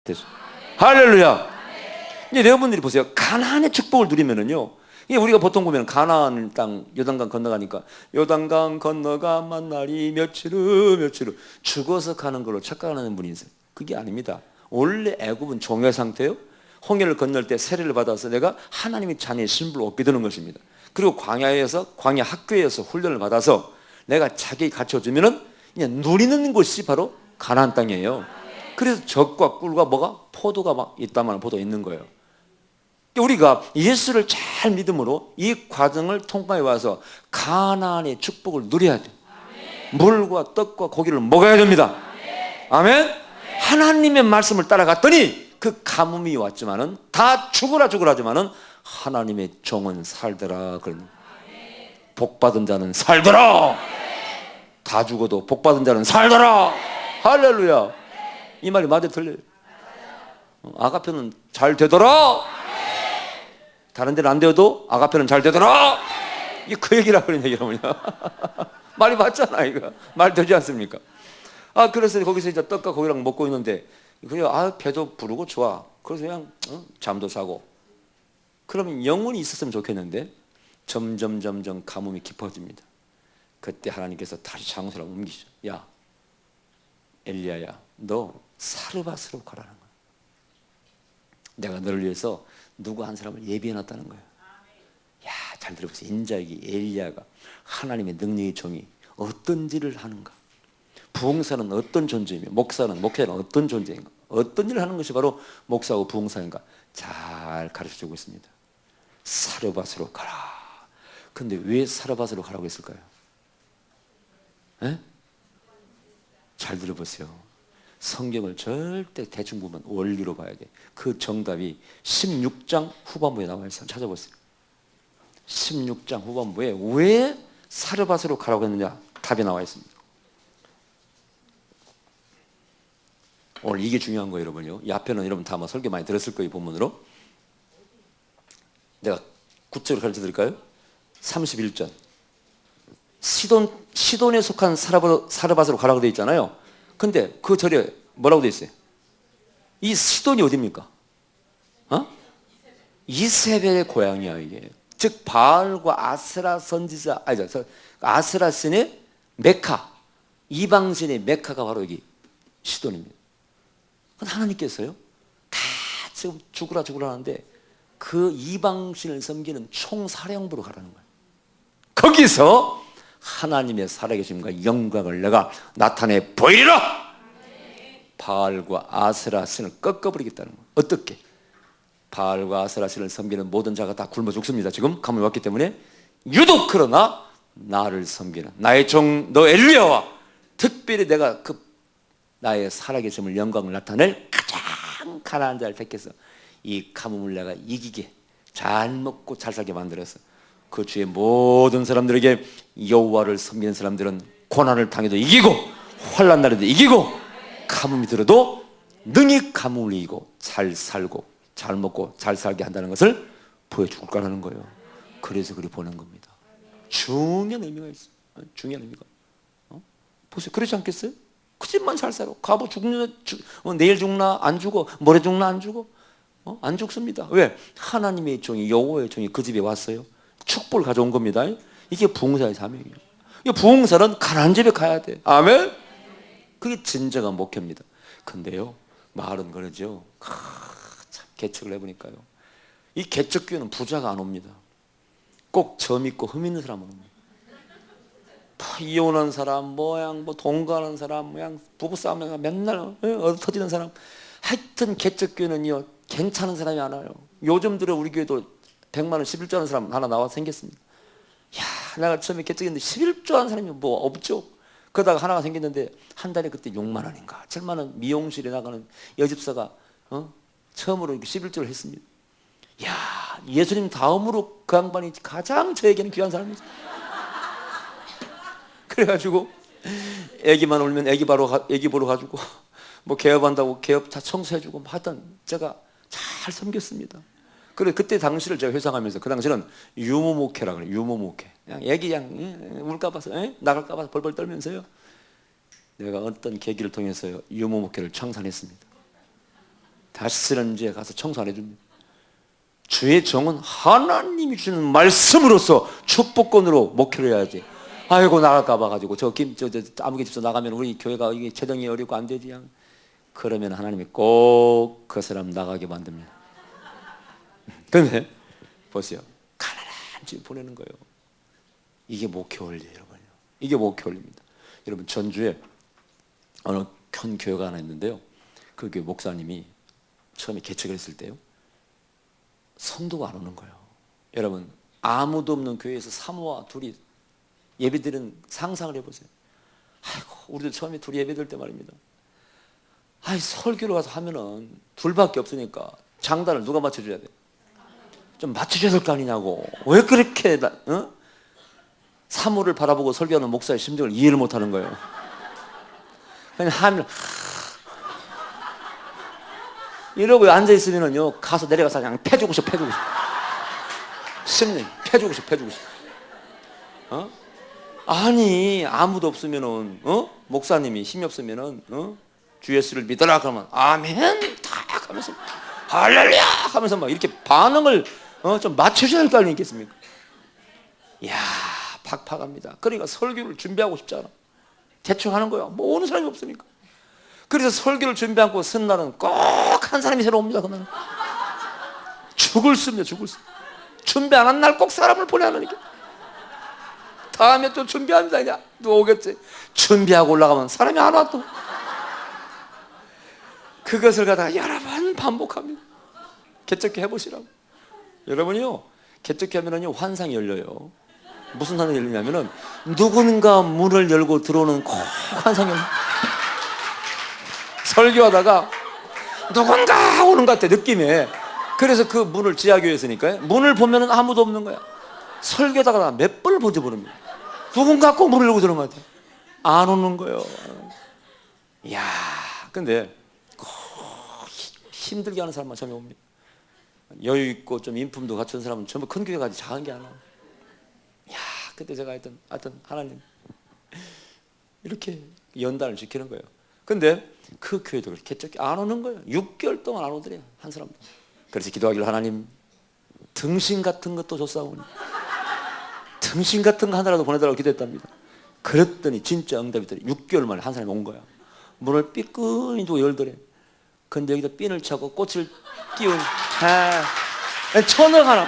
됐어. 할렐루야. 이제 여러분들이 보세요. 가나안의 축복을 누리면은요, 이게 우리가 보통 보면 가나안 땅 요단강 건너가니까 요단강 건너가만 날이 며칠 후 죽어서 가는 걸로 착각하는 분이 있어요. 그게 아닙니다. 원래 애굽은 종의 상태예요. 홍해를 건널 때 세례를 받아서 내가 하나님의 자녀의 신분을 얻게 되는 것입니다. 그리고 광야에서 광야 학교에서 훈련을 받아서 내가 자기 갖춰주면은 그냥 누리는 곳이 바로 가나안 땅이에요. 그래서 젖과 꿀과 뭐가 포도가 막 있다만 포도 있는 거예요. 우리가 예수를 잘 믿음으로 이 과정을 통과해 와서 가나안의 축복을 누려야 돼요. 물과 떡과 고기를 먹어야 됩니다. 아멘. 하나님의 말씀을 따라갔더니 그 가뭄이 왔지만은 다 죽으라 하지만은 하나님의 종은 살더라. 그런 복 받은 자는 살더라. 다 죽어도 복 받은 자는 살더라. 할렐루야. 이 말이 맞아 들려요. 아가페는 잘 되더라. 다른 데는 안 되어도 아가페는 잘 되더라. 이게 그 얘기라 그런 얘기라면요. 말이 맞잖아. 이거 말 되지 않습니까? 그래서 거기서 이제 떡과 고기랑 먹고 있는데 그냥 배도 부르고 좋아. 그래서 그냥 잠도 자고. 그러면 영혼이 있었으면 좋겠는데 점점 가뭄이 깊어집니다. 그때 하나님께서 다시 장소를 옮기시죠. 야, 엘리야야, 너 사르밧으로 가라는 거야. 내가 너를 위해서 누구 한 사람을 예비해놨다는 거야. 야, 잘 들어보세요. 인자에게 엘리야가 하나님의 능력의 종이 어떤 일을 하는가, 부흥사는 어떤 존재이며 목사는 어떤 존재인가, 어떤 일을 하는 것이 바로 목사하고 부흥사인가 잘 가르쳐주고 있습니다. 사르밧으로 가라. 근데 왜 사르밧으로 가라고 했을까요? 에? 잘 들어보세요. 성경을 절대 대충 보면 원리로 봐야 돼. 그 정답이 16장 후반부에 나와 있어요. 찾아보세요. 16장 후반부에 왜 사르밧으로 가라고 했느냐 답이 나와 있습니다. 오늘 이게 중요한 거예요, 여러분요. 이 앞에는 여러분 다 아마 설교 많이 들었을 거예요, 본문으로. 내가 구체로 가르쳐 드릴까요? 31절. 시돈에 속한 사르밧으로 가라고 되어 있잖아요. 근데 그 절에 뭐라고 되어 있어요? 이 시돈이 어디입니까? 이세벨의 고향이야, 이게. 즉 바알과 아세라 선지자, 아세라 신의 메카, 이방신의 메카가 바로 여기 시돈입니다. 하나님께서요, 다 지금 죽으라 하는데 그 이방신을 섬기는 총사령부로 가라는 거예요. 거기서 하나님의 살아계심과 영광을 내가 나타내 보이리라. 바알과 아세라 신을 꺾어버리겠다는 거예요. 어떻게? 바알과 아세라 신을 섬기는 모든 자가 다 굶어 죽습니다. 지금 가뭄이 왔기 때문에. 유독 그러나 나를 섬기는 나의 종 너 엘리야와 특별히 내가 나의 살아계심을 영광을 나타낼 가장 가난한 자를 택해서 이 가뭄을 내가 이기게 잘 먹고 잘 살게 만들어서 그 주의 모든 사람들에게 여호와를 섬기는 사람들은 고난을 당해도 이기고 환난 날에도 이기고 가뭄이 들어도 능히 가뭄을 이기고 잘 살고 잘 먹고 잘 살게 한다는 것을 보여줄 거라는 거예요. 그래서 그리 보는 겁니다. 중요한 의미가 있어요. 중요한 의미가. 보세요. 그렇지 않겠어요? 그 집만 잘 살아. 가보 내일 죽나 안 죽어. 모레 죽나 안 죽어. 안 죽습니다. 왜? 하나님의 종이 여호와의 종이 그 집에 왔어요. 축복을 가져온 겁니다. 이게 부흥사의 사명이에요. 부흥사는 가난한 집에 가야 돼. 아멘. 그게 진정한 목회입니다. 근데요, 말은 그러죠. 참 개척을 해보니까요, 이 개척교회는 부자가 안 옵니다. 꼭 점 있고 흠 있는 사람은 옵니다. 이혼한 사람, 돈 가는 사람, 부부싸움 맨날 얻어 터지는 사람. 하여튼 개척교회는요, 괜찮은 사람이 안 와요. 요즘 들어 우리 교회도 100만 원 11조 하는 사람 하나 나와서 생겼습니다. 야, 내가 처음에 개척했는데 11조 하는 사람이 뭐 없죠. 그러다가 하나가 생겼는데 한 달에 그때 6만 원인가 7만 원 미용실에 나가는 여집사가 처음으로 11조를 했습니다. 야, 예수님 다음으로 그 양반이 가장 저에게는 귀한 사람이죠. 그래가지고 애기만 울면 애기 보러 가지고 뭐 개업한다고 개업 다 청소해주고 하여튼 제가 잘 섬겼습니다. 그래 그때 당시를 제가 회상하면서 그 당시는 유모 목회라 그래요. 유모 목회. 그냥 애기 울까봐서 나갈까봐 벌벌 떨면서요. 내가 어떤 계기를 통해서요 유모 목회를 청산했습니다. 다시는 이제 가서 청소 안 해줍니다. 주의 종은 하나님이 주는 말씀으로서 축복권으로 목회를 해야지. 아이고 나갈까봐 가지고 저 아무개 집사 나가면 우리 교회가 이게 재정이 어렵고 안 되지. 그러면 하나님이 꼭 그 사람 나가게 만듭니다. 근데 보세요. 가난한 집 보내는 거예요. 이게 목회 원리예요, 여러분요. 이게 목회 원리입니다. 여러분 전주에 어느 큰 교회가 하나 있는데요. 그 교회 목사님이 처음에 개척을 했을 때요, 성도가 안 오는 거예요. 여러분, 아무도 없는 교회에서 사모와 둘이 예배드리는 상상을 해보세요. 아이고, 우리도 처음에 둘이 예배드릴 때 말입니다. 아이, 설교를 가서 하면은 둘밖에 없으니까 장단을 누가 맞춰줘야 돼? 좀 맞춰줘야 될 거 아니냐고. 왜 그렇게 사모를 바라보고 설교하는 목사의 심정을 이해를 못하는 거예요. 그냥 하면 이러고 앉아있으면은요, 가서 내려가서 그냥 패주고 싶어. 심리 패주고 싶어. 아니, 아무도 없으면은, 목사님이 힘이 없으면은, 주 예수를 믿어라 그러면 아멘 탁 하면서 할렐루야 하면서 막 이렇게 반응을 좀 맞춰줘야 할 거 아니겠습니까? 이야, 팍팍합니다. 그러니까 설교를 준비하고 싶지 않아. 대충 하는 거야. 뭐 오는 사람이 없으니까. 그래서 설교를 준비하고 쓴 날은 꼭 한 사람이 새로 옵니다. 그러면 죽을 수입니다. 준비 안 한 날 꼭 사람을 보내야 하니까. 다음에 또 준비합니다. 그냥 누가 오겠지. 준비하고 올라가면 사람이 안 와 또. 그것을 갖다가 여러 번 반복합니다. 개척기 해보시라고. 여러분이요, 개척기 하면은요, 환상이 열려요. 무슨 환상이 열리냐면은 누군가 문을 열고 들어오는 꼭 환상이 열려요. 설교하다가 누군가 오는 것 같아, 느낌에. 그래서 그 문을, 지하교회에서니까요, 문을 보면은 아무도 없는 거야. 설교하다가 몇 번을 버텨보는 거야. 누군가 꼭 문을 열고 들어오는 것 같아. 안 오는 거예요. 이야, 근데 꼭 힘들게 하는 사람만 처음에 옵니다. 여유 있고 좀 인품도 갖춘 사람은 전부 큰 교회 가지 작은 게 안 와. 야, 그때 제가 하여튼 하나님 이렇게 연단을 지키는 거예요. 근데 그 교회도 그렇게 개척기 안 오는 거예요. 6개월 동안 안 오더래요, 한 사람도. 그래서 기도하기를, 하나님 등신 같은 것도 줬사오니 등신 같은 거 하나라도 보내달라고 기도했답니다. 그랬더니 진짜 응답이 있더래. 6개월 만에 한 사람이 온 거야. 문을 삐끈히 두고 열더래. 근데 여기다 핀을 차고 꽃을 띄운 천억 하나.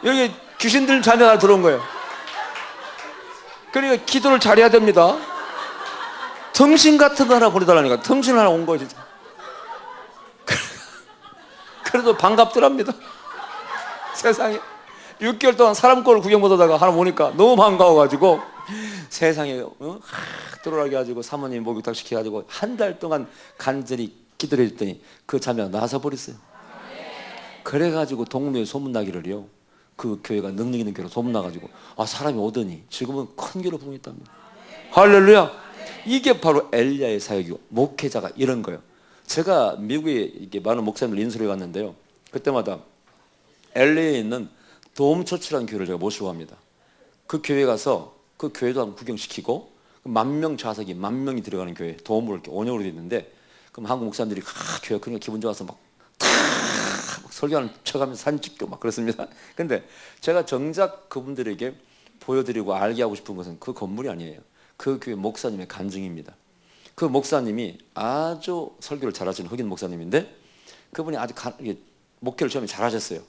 여기 귀신들 자녀가 들어온 거예요. 그러니까 기도를 잘해야 됩니다. 등신 같은 거 하나 보내달라니까 등신 하나 온 거예요, 진짜. 그래도 반갑더랍니다. 세상에 6개월 동안 사람 꼴을 구경 못하다가 하나 보니까 너무 반가워가지고 세상에 들어오게 해가지고 사모님 목욕탕 시켜가지고 한 달 동안 간절히 기도를 했더니 그 자매가 나서 버렸어요. 그래가지고 동네에 소문나기를요, 그 교회가 능력 있는 교회로 소문나가지고 사람이 오더니 지금은 큰 교회로 부흥했답니다. 할렐루야. 이게 바로 엘리야의 사역이고 목회자가 이런 거예요. 제가 미국에 이렇게 많은 목사님들 인수를 갔는데요, 그때마다 LA에 있는 도움처치라는 교회를 제가 모시고 갑니다. 그 교회 가서 그 교회도 한번 구경시키고, 10,000명 좌석이 10,000명이 들어가는 교회, 도움으로 이렇게 원형으로 되어 있는데, 그럼 한국 목사님들이 교회 크니까 기분 좋아서 막 설교하는 척하면서 사진 찍고 막 그렇습니다. 근데 제가 정작 그분들에게 보여드리고 알게 하고 싶은 것은 그 건물이 아니에요. 그 교회 목사님의 간증입니다. 그 목사님이 아주 설교를 잘하시는 흑인 목사님인데, 그분이 아주 목회를 처음에 잘하셨어요.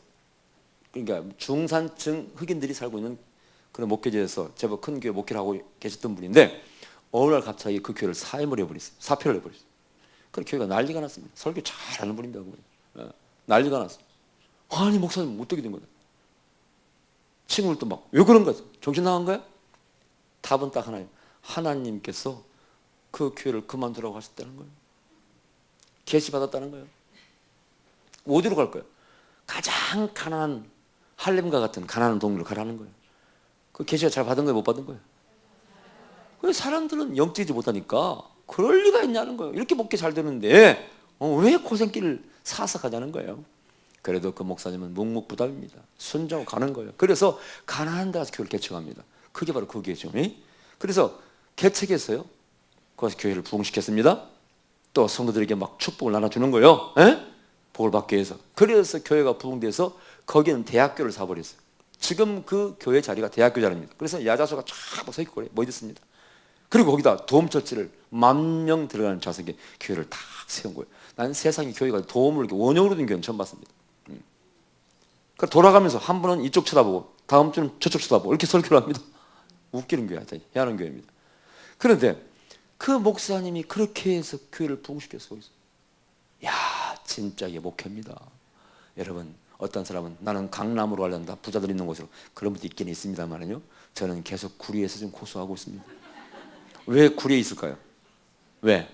그러니까 중산층 흑인들이 살고 있는 그런 목회지에서 제법 큰 교회 목회를 하고 계셨던 분인데, 어느 날 갑자기 그 교회를 사임을 해버렸어요. 사표를 해버렸어요. 그래서 교회가 난리가 났습니다. 설교 잘하는 분입니다. 난리가 났어요. 아니, 목사님 어떻게 된 거야? 친구들도 막 왜 그런 거야? 정신 나간 거야? 답은 딱 하나예요. 하나님께서 그 교회를 그만두라고 하셨다는 거예요. 계시 받았다는 거예요. 어디로 갈 거예요? 가장 가난한 할렘과 같은 가난한 동네로 가라는 거예요. 그 계시가 잘 받은 거예요, 못 받은 거예요? 왜 사람들은 영적이지 못하니까 그럴 리가 있냐는 거예요. 이렇게 목회 잘 되는데 왜 고생길을 사서 가냐는 거예요. 그래도 그 목사님은 묵묵부답입니다. 순종하고 가는 거예요. 그래서 가난한 데 가서 교회를 개척합니다. 그게 바로 그 교회죠. 그래서 개척했어요. 거기서 교회를 부흥시켰습니다. 또 성도들에게 막 축복을 나눠주는 거예요. 복을 받기 위해서. 그래서 교회가 부흥돼서 거기는 대학교를 사버렸어요. 지금 그 교회 자리가 대학교 자리입니다. 그래서 야자수가 쫙 서 있고 뭐 있습니다. 그리고 거기다 도움처치를 10,000명 들어가는 좌석에 교회를 딱 세운 거예요. 나는 세상에 교회가 도움을 이렇게 원형으로 된 교회는 처음 봤습니다. 그러니까 돌아가면서 한 분은 이쪽 쳐다보고 다음 주는 저쪽 쳐다보고 이렇게 설교를 합니다. 웃기는 교회, 희한한 교회입니다. 그런데 그 목사님이 그렇게 해서 교회를 부흥시켰어요. 야, 진짜 이게 목회입니다. 여러분, 어떤 사람은 나는 강남으로 가려한다, 부자들 있는 곳으로. 그런 분도 있긴 있습니다만요, 저는 계속 구리에서 좀 고수하고 있습니다. 왜 구리에 있을까요? 왜?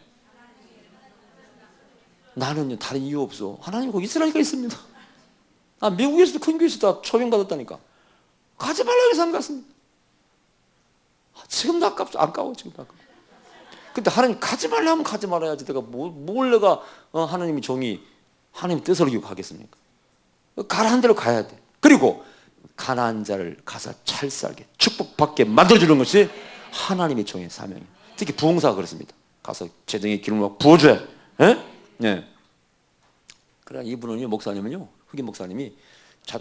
나는요, 다른 이유 없어. 하나님 거기 있으라니까 있습니다. 아, 미국에서도 큰 교회에서 다 초빙받았다니까. 가지 말라고 해서 안 갔습니다. 지금도 아까워, 지금도 아까워. 근데 하나님 가지 말라 하면 가지 말아야지. 내가 뭘 내가 하나님이 종이 하나님 뜻을 이기고 가겠습니까? 가라는 대로 가야 돼. 그리고 가난한 자를 가서 찰쌀게 축복받게 만들어주는 것이 하나님의 종의 사명이에요. 특히 부흥사가 그렇습니다. 가서 재정의 기름을 부어줘야. 예? 그래, 이분은요, 목사님은요, 흑인 목사님이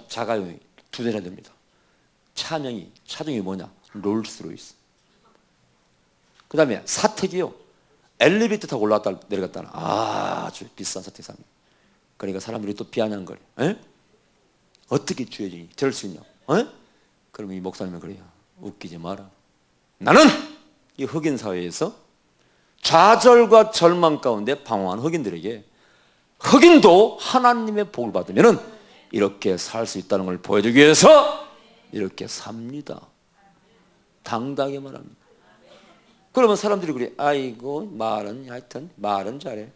자가용이 2대나 됩니다. 차종이 뭐냐? 롤스로이스. 그 다음에 사택이요, 엘리베이터 타고 올라갔다 내려갔다는 아주 비싼 사택 삽니다. 그러니까 사람들이 또 비아냥거려. 어떻게 주여진이 될 수 있냐? 그러면 이 목사님은 그래요. 웃기지 마라. 나는 이 흑인 사회에서 좌절과 절망 가운데 방황한 흑인들에게 흑인도 하나님의 복을 받으면 이렇게 살 수 있다는 걸 보여주기 위해서 이렇게 삽니다. 당당하게 말합니다. 그러면 사람들이 그래, 아이고 말은 하여튼 말은 잘해,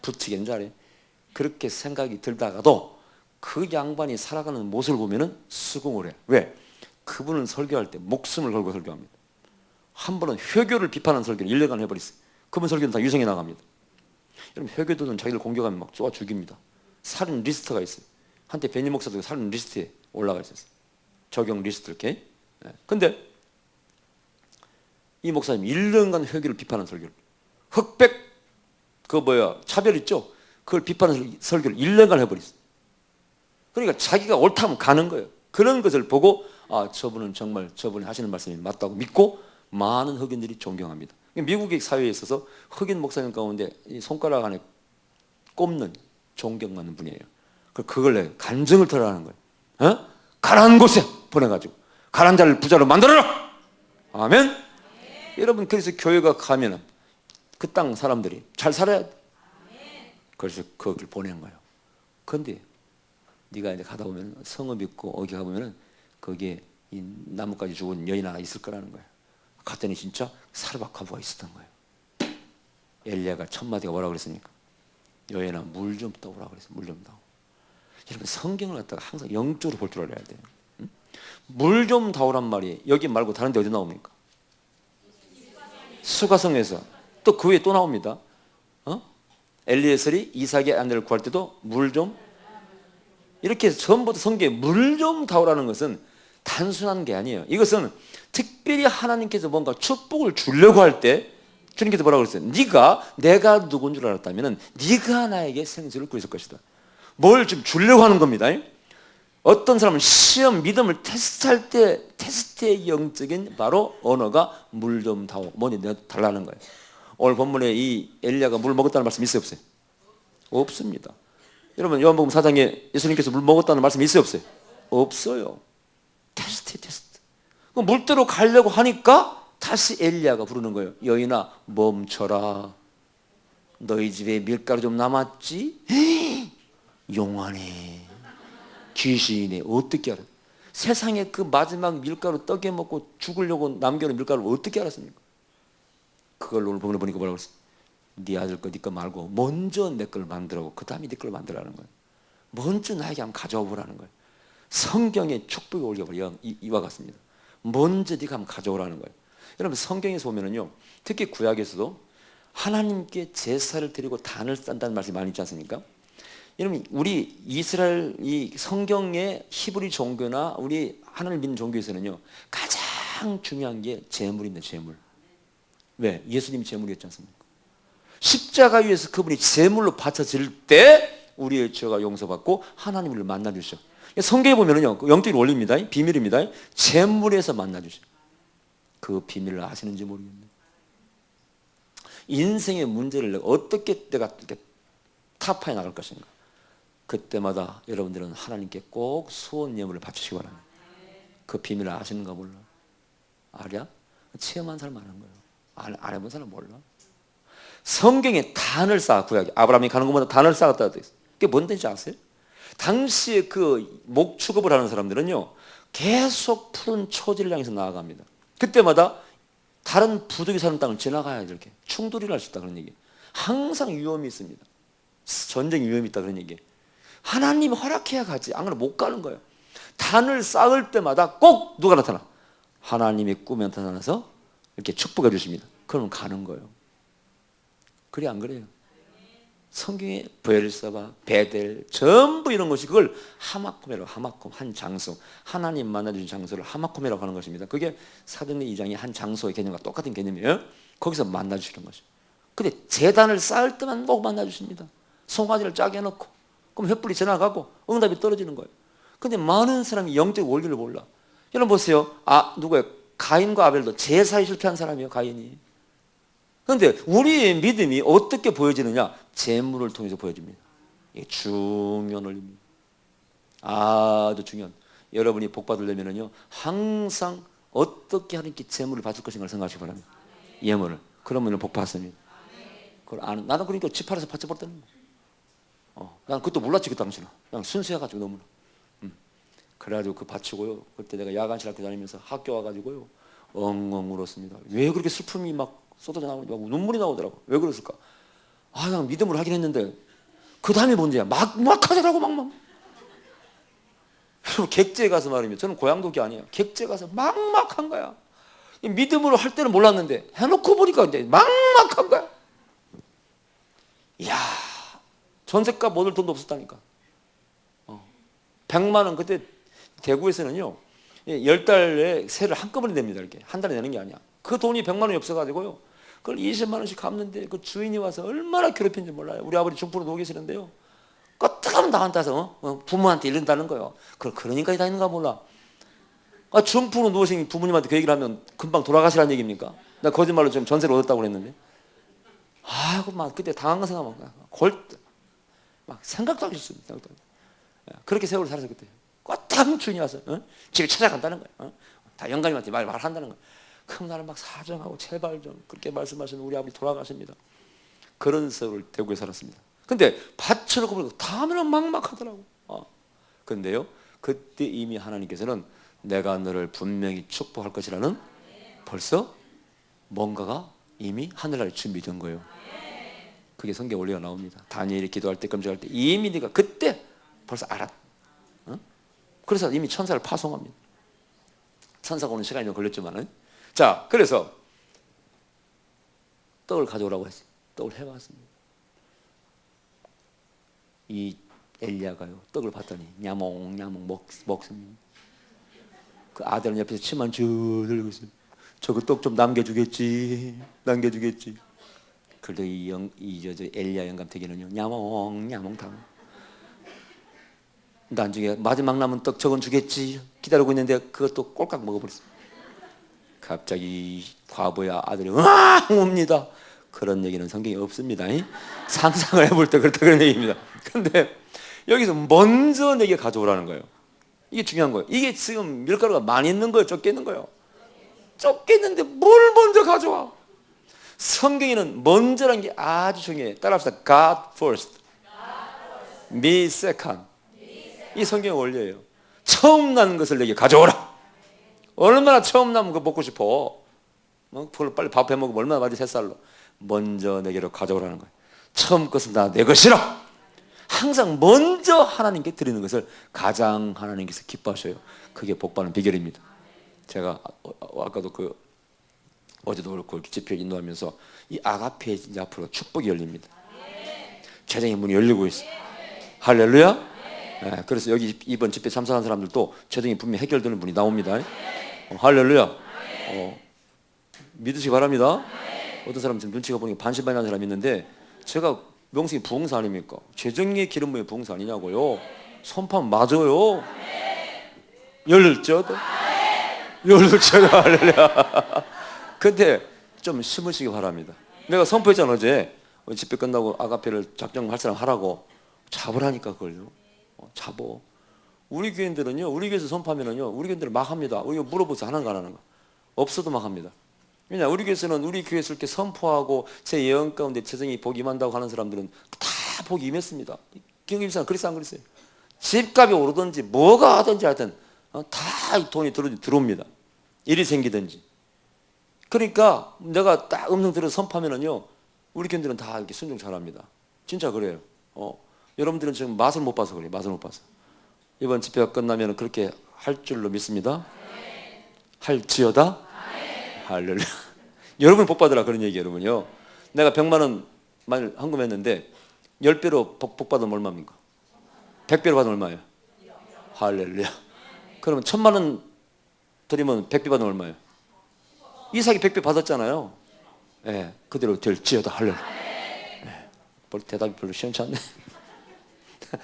붙이긴 잘해, 그렇게 생각이 들다가도 그 양반이 살아가는 모습을 보면은 수긍을 해. 왜? 그분은 설교할 때 목숨을 걸고 설교합니다. 한 번은 회교를 비판하는 설교를 1년간 해버렸어요. 그분 설교는 다 유성에 나갑니다. 여러분, 회교도는 자기를 공격하면 막 쏘아 죽입니다. 살인 리스트가 있어요. 한때 베니 목사도 살인 리스트에 올라가 있었어요. 적용 리스트 이렇게. 근데 이 목사님 1년간 회교를 비판하는 설교를, 흑백 차별 있죠? 그걸 비판하는 설교를 1년간 해버렸어요. 그러니까 자기가 옳다면 가는 거예요. 그런 것을 보고 아, 저분은 정말 저분이 하시는 말씀이 맞다고 믿고 많은 흑인들이 존경합니다. 미국의 사회에 있어서 흑인 목사님 가운데 이 손가락 안에 꼽는 존경받는 분이에요. 그걸 내가 간증을 털어라는 거예요. 가라는 곳에 보내가지고 가라는 자를 부자로 만들어라. 아멘. 여러분, 그래서 교회가 가면은 그 땅 사람들이 잘 살아야 돼. 그래서 거길 보낸 거예요. 그런데 네가 이제 가다 보면 성읍 있고 거기 가보면은 거기에 이 나뭇가지 죽은 여인 하나 있을 거라는 거예요. 갔더니 진짜 사르밧카부가 있었던 거예요. 엘리야가 첫 마디가 뭐라고 그랬습니까? 여인아, 물 좀 떠오라 그랬어요. 물 좀 떠오. 여러분, 성경을 갖다가 항상 영적으로 볼 줄 알아야 돼요. 물 좀 다오란 말이 여기 말고 다른 데 어디 나옵니까? 수가성에서. 또 그 외에 또 나옵니다. 엘리에셀이 이삭의 아내를 구할 때도 물 좀, 이렇게 전부 다 성경에 물 좀 다오라는 것은 단순한 게 아니에요. 이것은 특별히 하나님께서 뭔가 축복을 주려고 할 때 주님께서 뭐라고 그랬어요? 내가 누군 줄 알았다면 네가 나에게 생수를 구했을 것이다. 뭘 좀 주려고 하는 겁니다. 어떤 사람은 시험, 믿음을 테스트할 때 테스트의 영적인 바로 언어가 물 좀 다오, 뭐니 내가 달라는 거예요. 오늘 본문에 이 엘리야가 물 먹었다는 말씀 있어요, 없어요? 없습니다. 여러분, 요한복음 4장에 예수님께서 물 먹었다는 말씀 있어요, 없어요? 없어요. 테스트. 물대로 가려고 하니까 다시 엘리야가 부르는 거예요. 여인아, 멈춰라. 너희 집에 밀가루 좀 남았지? 용하네. 귀신이네. 어떻게 알아? 세상에 그 마지막 밀가루 떡에 먹고 죽으려고 남겨놓은 밀가루를 어떻게 알았습니까? 그걸 오늘 보니까 뭐라고 그랬어? 네 아들 거, 네 거 말고 먼저 내 걸 만들라고, 그 다음에 네 걸 만들라는 거예요. 먼저 나에게 한번 가져와 보라는 거예요. 성경에 축복이 올려버려 이와 같습니다. 먼저 네가 한번 가져오라는 거예요. 여러분, 성경에서 보면은요, 특히 구약에서도 하나님께 제사를 드리고 단을 싼다는 말씀이 많이 있지 않습니까? 여러분, 우리 이스라엘 이 성경의 히브리 종교나 우리 하나님을 믿는 종교에서는요, 가장 중요한 게 제물입니다. 제물. 왜? 예수님이 제물이었지 않습니까? 십자가 위에서 그분이 제물로 바쳐질 때 우리의 죄가 용서받고 하나님을 만나주셔. 성경에 보면은요, 영적인 원리입니다. 비밀입니다. 제물에서 만나주셔. 그 비밀을 아시는지 모르겠네요. 인생의 문제를 내가 어떻게 내가 이렇게 타파해 나갈 것인가. 그때마다 여러분들은 하나님께 꼭 소원 예물을 바치시기 바랍니다. 그 비밀을 아시는가 몰라. 알아? 체험한 사람 많은 거예요. 안 해본 사람 몰라. 성경에 단을 쌓아, 구약에 아브라함이 가는 것보다 단을 쌓았다 돼 있어요. 그게 뭔지 아세요? 당시에 그 목축업을 하는 사람들은요, 계속 푸른 초지를 향해서 나아갑니다. 그때마다 다른 부족이 사는 땅을 지나가야 이렇게 충돌이 날 수 있다, 그런 얘기. 항상 위험이 있습니다. 전쟁 위험이 있다, 그런 얘기. 하나님이 허락해야 가지, 안 그러면 못 가는 거예요. 단을 쌓을 때마다 꼭 누가 나타나? 하나님이 꿈에 나타나서 이렇게 축복해 주십니다. 그러면 가는 거예요. 그래 안 그래요? 성경에 브엘사바, 베델 전부 이런 것이 그걸 하마콤이라고, 하마콤, 한 장소, 하나님 만나주신 장소를 하마콤이라고 하는 것입니다. 그게 사도행전 2장의 한 장소의 개념과 똑같은 개념이에요. 거기서 만나주시는 거죠. 근데 제단을 쌓을 때만 꼭 만나주십니다. 송아지를 짜게 해놓고 그럼 횃불이 지나가고 응답이 떨어지는 거예요. 근데 많은 사람이 영적 원리를 몰라. 여러분 보세요. 누구예요? 가인과 아벨도 제사에 실패한 사람이에요, 가인이. 그런데 우리의 믿음이 어떻게 보여지느냐? 제물을 통해서 보여집니다. 이게 중요한 원리입니다. 아주 중요한. 여러분이 복 받으려면요, 항상 어떻게 하나님께 제물을 바칠 것인가를 생각하시기 바랍니다. 예물을. 그러면 복 받습니다. 나는 그러니까 집 팔아서 바쳐버렸다는 거예요. 난 그것도 몰랐지, 그 당시는. 그냥 순수해가지고 너무나. 그래가지고 그 바치고요. 그때 내가 야간실 학교 다니면서 학교 와가지고요, 엉엉 울었습니다. 왜 그렇게 슬픔이 막 쏟아져 나오고 눈물이 나오더라고. 왜 그랬을까? 그냥 믿음으로 하긴 했는데 그 다음에 문제야. 막 하더라고, 막. 객지에 가서 말이면, 저는 고향독이 아니에요. 객지에 가서 막한 거야. 믿음으로 할 때는 몰랐는데 해놓고 보니까 이제 막한 거야. 이야, 전세값 못 올 돈도 없었다니까. 100만 원. 그때 대구에서는요, 10달에 세를 한꺼번에 냅니다. 이렇게 한 달에 내는 게 아니야. 그 돈이 100만 원이 없어가지고요, 그걸 20만 원씩 갚는데 그 주인이 와서 얼마나 괴롭힌지 몰라요. 우리 아버지 중풍으로 누워 계시는데요, 어떡하면 나한테 와서 부모한테 이른다는 거예요. 그러니까 다 있는가 몰라. 중풍으로 누우신 부모님한테 그 얘기를 하면 금방 돌아가시라는 얘기입니까? 나 거짓말로 지금 전세를 얻었다고 그랬는데. 막 그때 당한 거 생각하면 막 생각도 하기 싫습니다. 그렇게 세월을 살았어요. 그때 어떡하면 주인이 와서 집에 찾아간다는 거예요. 다 영감님한테 말한다는 거예요. 그럼 나를 막 사정하고 제발 좀 그렇게 말씀하시는 우리 아버지 돌아가십니다. 그런 세월을 대구에 살았습니다. 근데 바쳐놓고 보니까 다음에는 막막하더라고. 근데요, 그때 이미 하나님께서는 내가 너를 분명히 축복할 것이라는 벌써 뭔가가 이미 하늘나라에 준비된 거예요. 그게 성경 원리가 나옵니다. 다니엘이 기도할 때, 금식할 때 이미 네가 그때 벌써 알았. 그래서 이미 천사를 파송합니다. 천사가 오는 시간이 좀 걸렸지만은. 자, 그래서 떡을 가져오라고 했어요. 떡을 해왔습니다. 이 엘리야가요, 떡을 봤더니 야몽야몽 먹습니다. 그 아들은 옆에서 침만 쭉 흘리고 있어요. 저거 떡 좀 남겨주겠지. 그래도 저 엘리야 영감택에는요, 야몽야몽 다. 나중에 마지막 남은 떡 저건 주겠지 기다리고 있는데 그것도 꼴깍 먹어버렸어요. 갑자기 과부의 아들이 옵니다. 그런 얘기는 성경에 없습니다. 상상을 해볼 때 그렇다, 그런 얘기입니다. 근데 여기서 먼저 내게 가져오라는 거예요. 이게 중요한 거예요. 이게 지금 밀가루가 많이 있는 거예요, 적게 있는 거예요? 적게 있는데 뭘 먼저 가져와? 성경에는 먼저라는 게 아주 중요해요. 따라합시다. God first, me second. 이 성경의 원리예요. 처음 난 것을 내게 가져오라. 얼마나 처음 나면 그거 먹고 싶어. 그걸 빨리 밥해 먹으면 얼마나 많이 새살로. 먼저 내게로 가져오라는 거예요. 처음 것은 다 내 것이라. 항상 먼저 하나님께 드리는 것을 가장 하나님께서 기뻐하셔요. 그게 복받는 비결입니다. 제가 아까도 어제도 그렇고 집회 인도하면서 이 아가페 이제 앞으로 축복이 열립니다. 재정의 문이 열리고 있어요. 할렐루야. 네, 그래서 여기 이번 집회 참석한 사람들도 재정이 분명히 해결되는 분이 나옵니다. 할렐루야. 믿으시기 바랍니다. 어떤 사람 지금 눈치가 보니까 반신반의하는 사람이 있는데, 제가 명칭이 부흥사 아닙니까? 재정의 기름 부음의 부흥사 아니냐고요. 선포하면 맞아요. 열절도 할렐루야. 근데 좀 심으시기 바랍니다. 내가 선포했잖아, 어제. 집회 끝나고 아가페를 작정할 사람 하라고. 잡으라니까 그걸요. 잡어. 우리 교인들은요, 우리 교회에서 선포하면은요, 우리 교인들은 막 합니다. 우리가 물어보세요. 하는 거 안 하는 거. 없어도 막 합니다. 왜냐 우리 교회에서는 우리 교회에서 이렇게 선포하고 제 예언 가운데 재정이 복이 임한다고 하는 사람들은 다 복이 임했습니다. 경기비사는 그랬어 안 그랬어요? 집값이 오르든지 뭐가 하든지 하여튼 다 돈이 들어옵니다. 일이 생기든지. 그러니까 내가 딱 음성 들어서 선포하면은요 우리 교인들은 다 이렇게 순종 잘합니다. 진짜 그래요. 여러분들은 지금 맛을 못 봐서 그래요. 맛을 못 봐서. 이번 집회가 끝나면 그렇게 할 줄로 믿습니다. 할지어다. 할렐루야. 여러분 복 받으라 그런 얘기 여러분요. 내가 100만 원만 헌금했는데 10배로 복 받으면 얼마입니까? 100배로 받으면 얼마예요? 할렐루야. 그러면 1000만 원 드리면 100배 받으면 얼마예요? 이삭이 100배 받았잖아요. 예, 그대로 될지어다 할렐루야. 예, 대답이 별로 시원치 않네.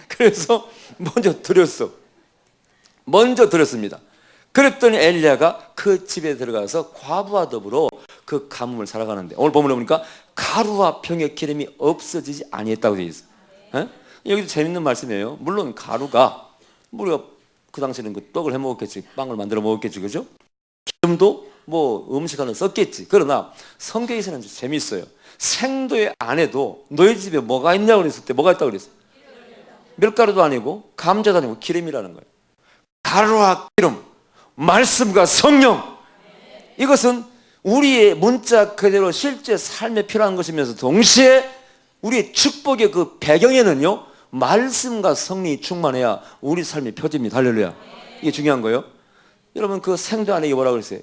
그래서 먼저 드렸습니다. 그랬더니 엘리야가 그 집에 들어가서 과부와 더불어 그 가뭄을 살아가는데 오늘 본문에 보니까 가루와 병의 기름이 없어지지 아니했다고 되어 있어요. 예? 여기도 재밌는 말씀이에요. 물론 가루가 우리가 그 당시에는 그 떡을 해 먹었겠지, 빵을 만들어 먹었겠지, 그죠? 기름도 뭐 음식 하나 썼겠지. 그러나 성경에서는 재미있어요. 생도의 안에도 너희 집에 뭐가 있냐고 그랬을 때 뭐가 있다고 그랬어요? 밀가루도 아니고 감자도 아니고 기름이라는 거예요. 가루와 기름, 말씀과 성령, 이것은 우리의 문자 그대로 실제 삶에 필요한 것이면서 동시에 우리의 축복의 그 배경에는요 말씀과 성령이 충만해야 우리 삶이 펴집니다. 할렐루야. 이게 중요한 거예요. 여러분 그 생도 안에 뭐라고 그랬어요?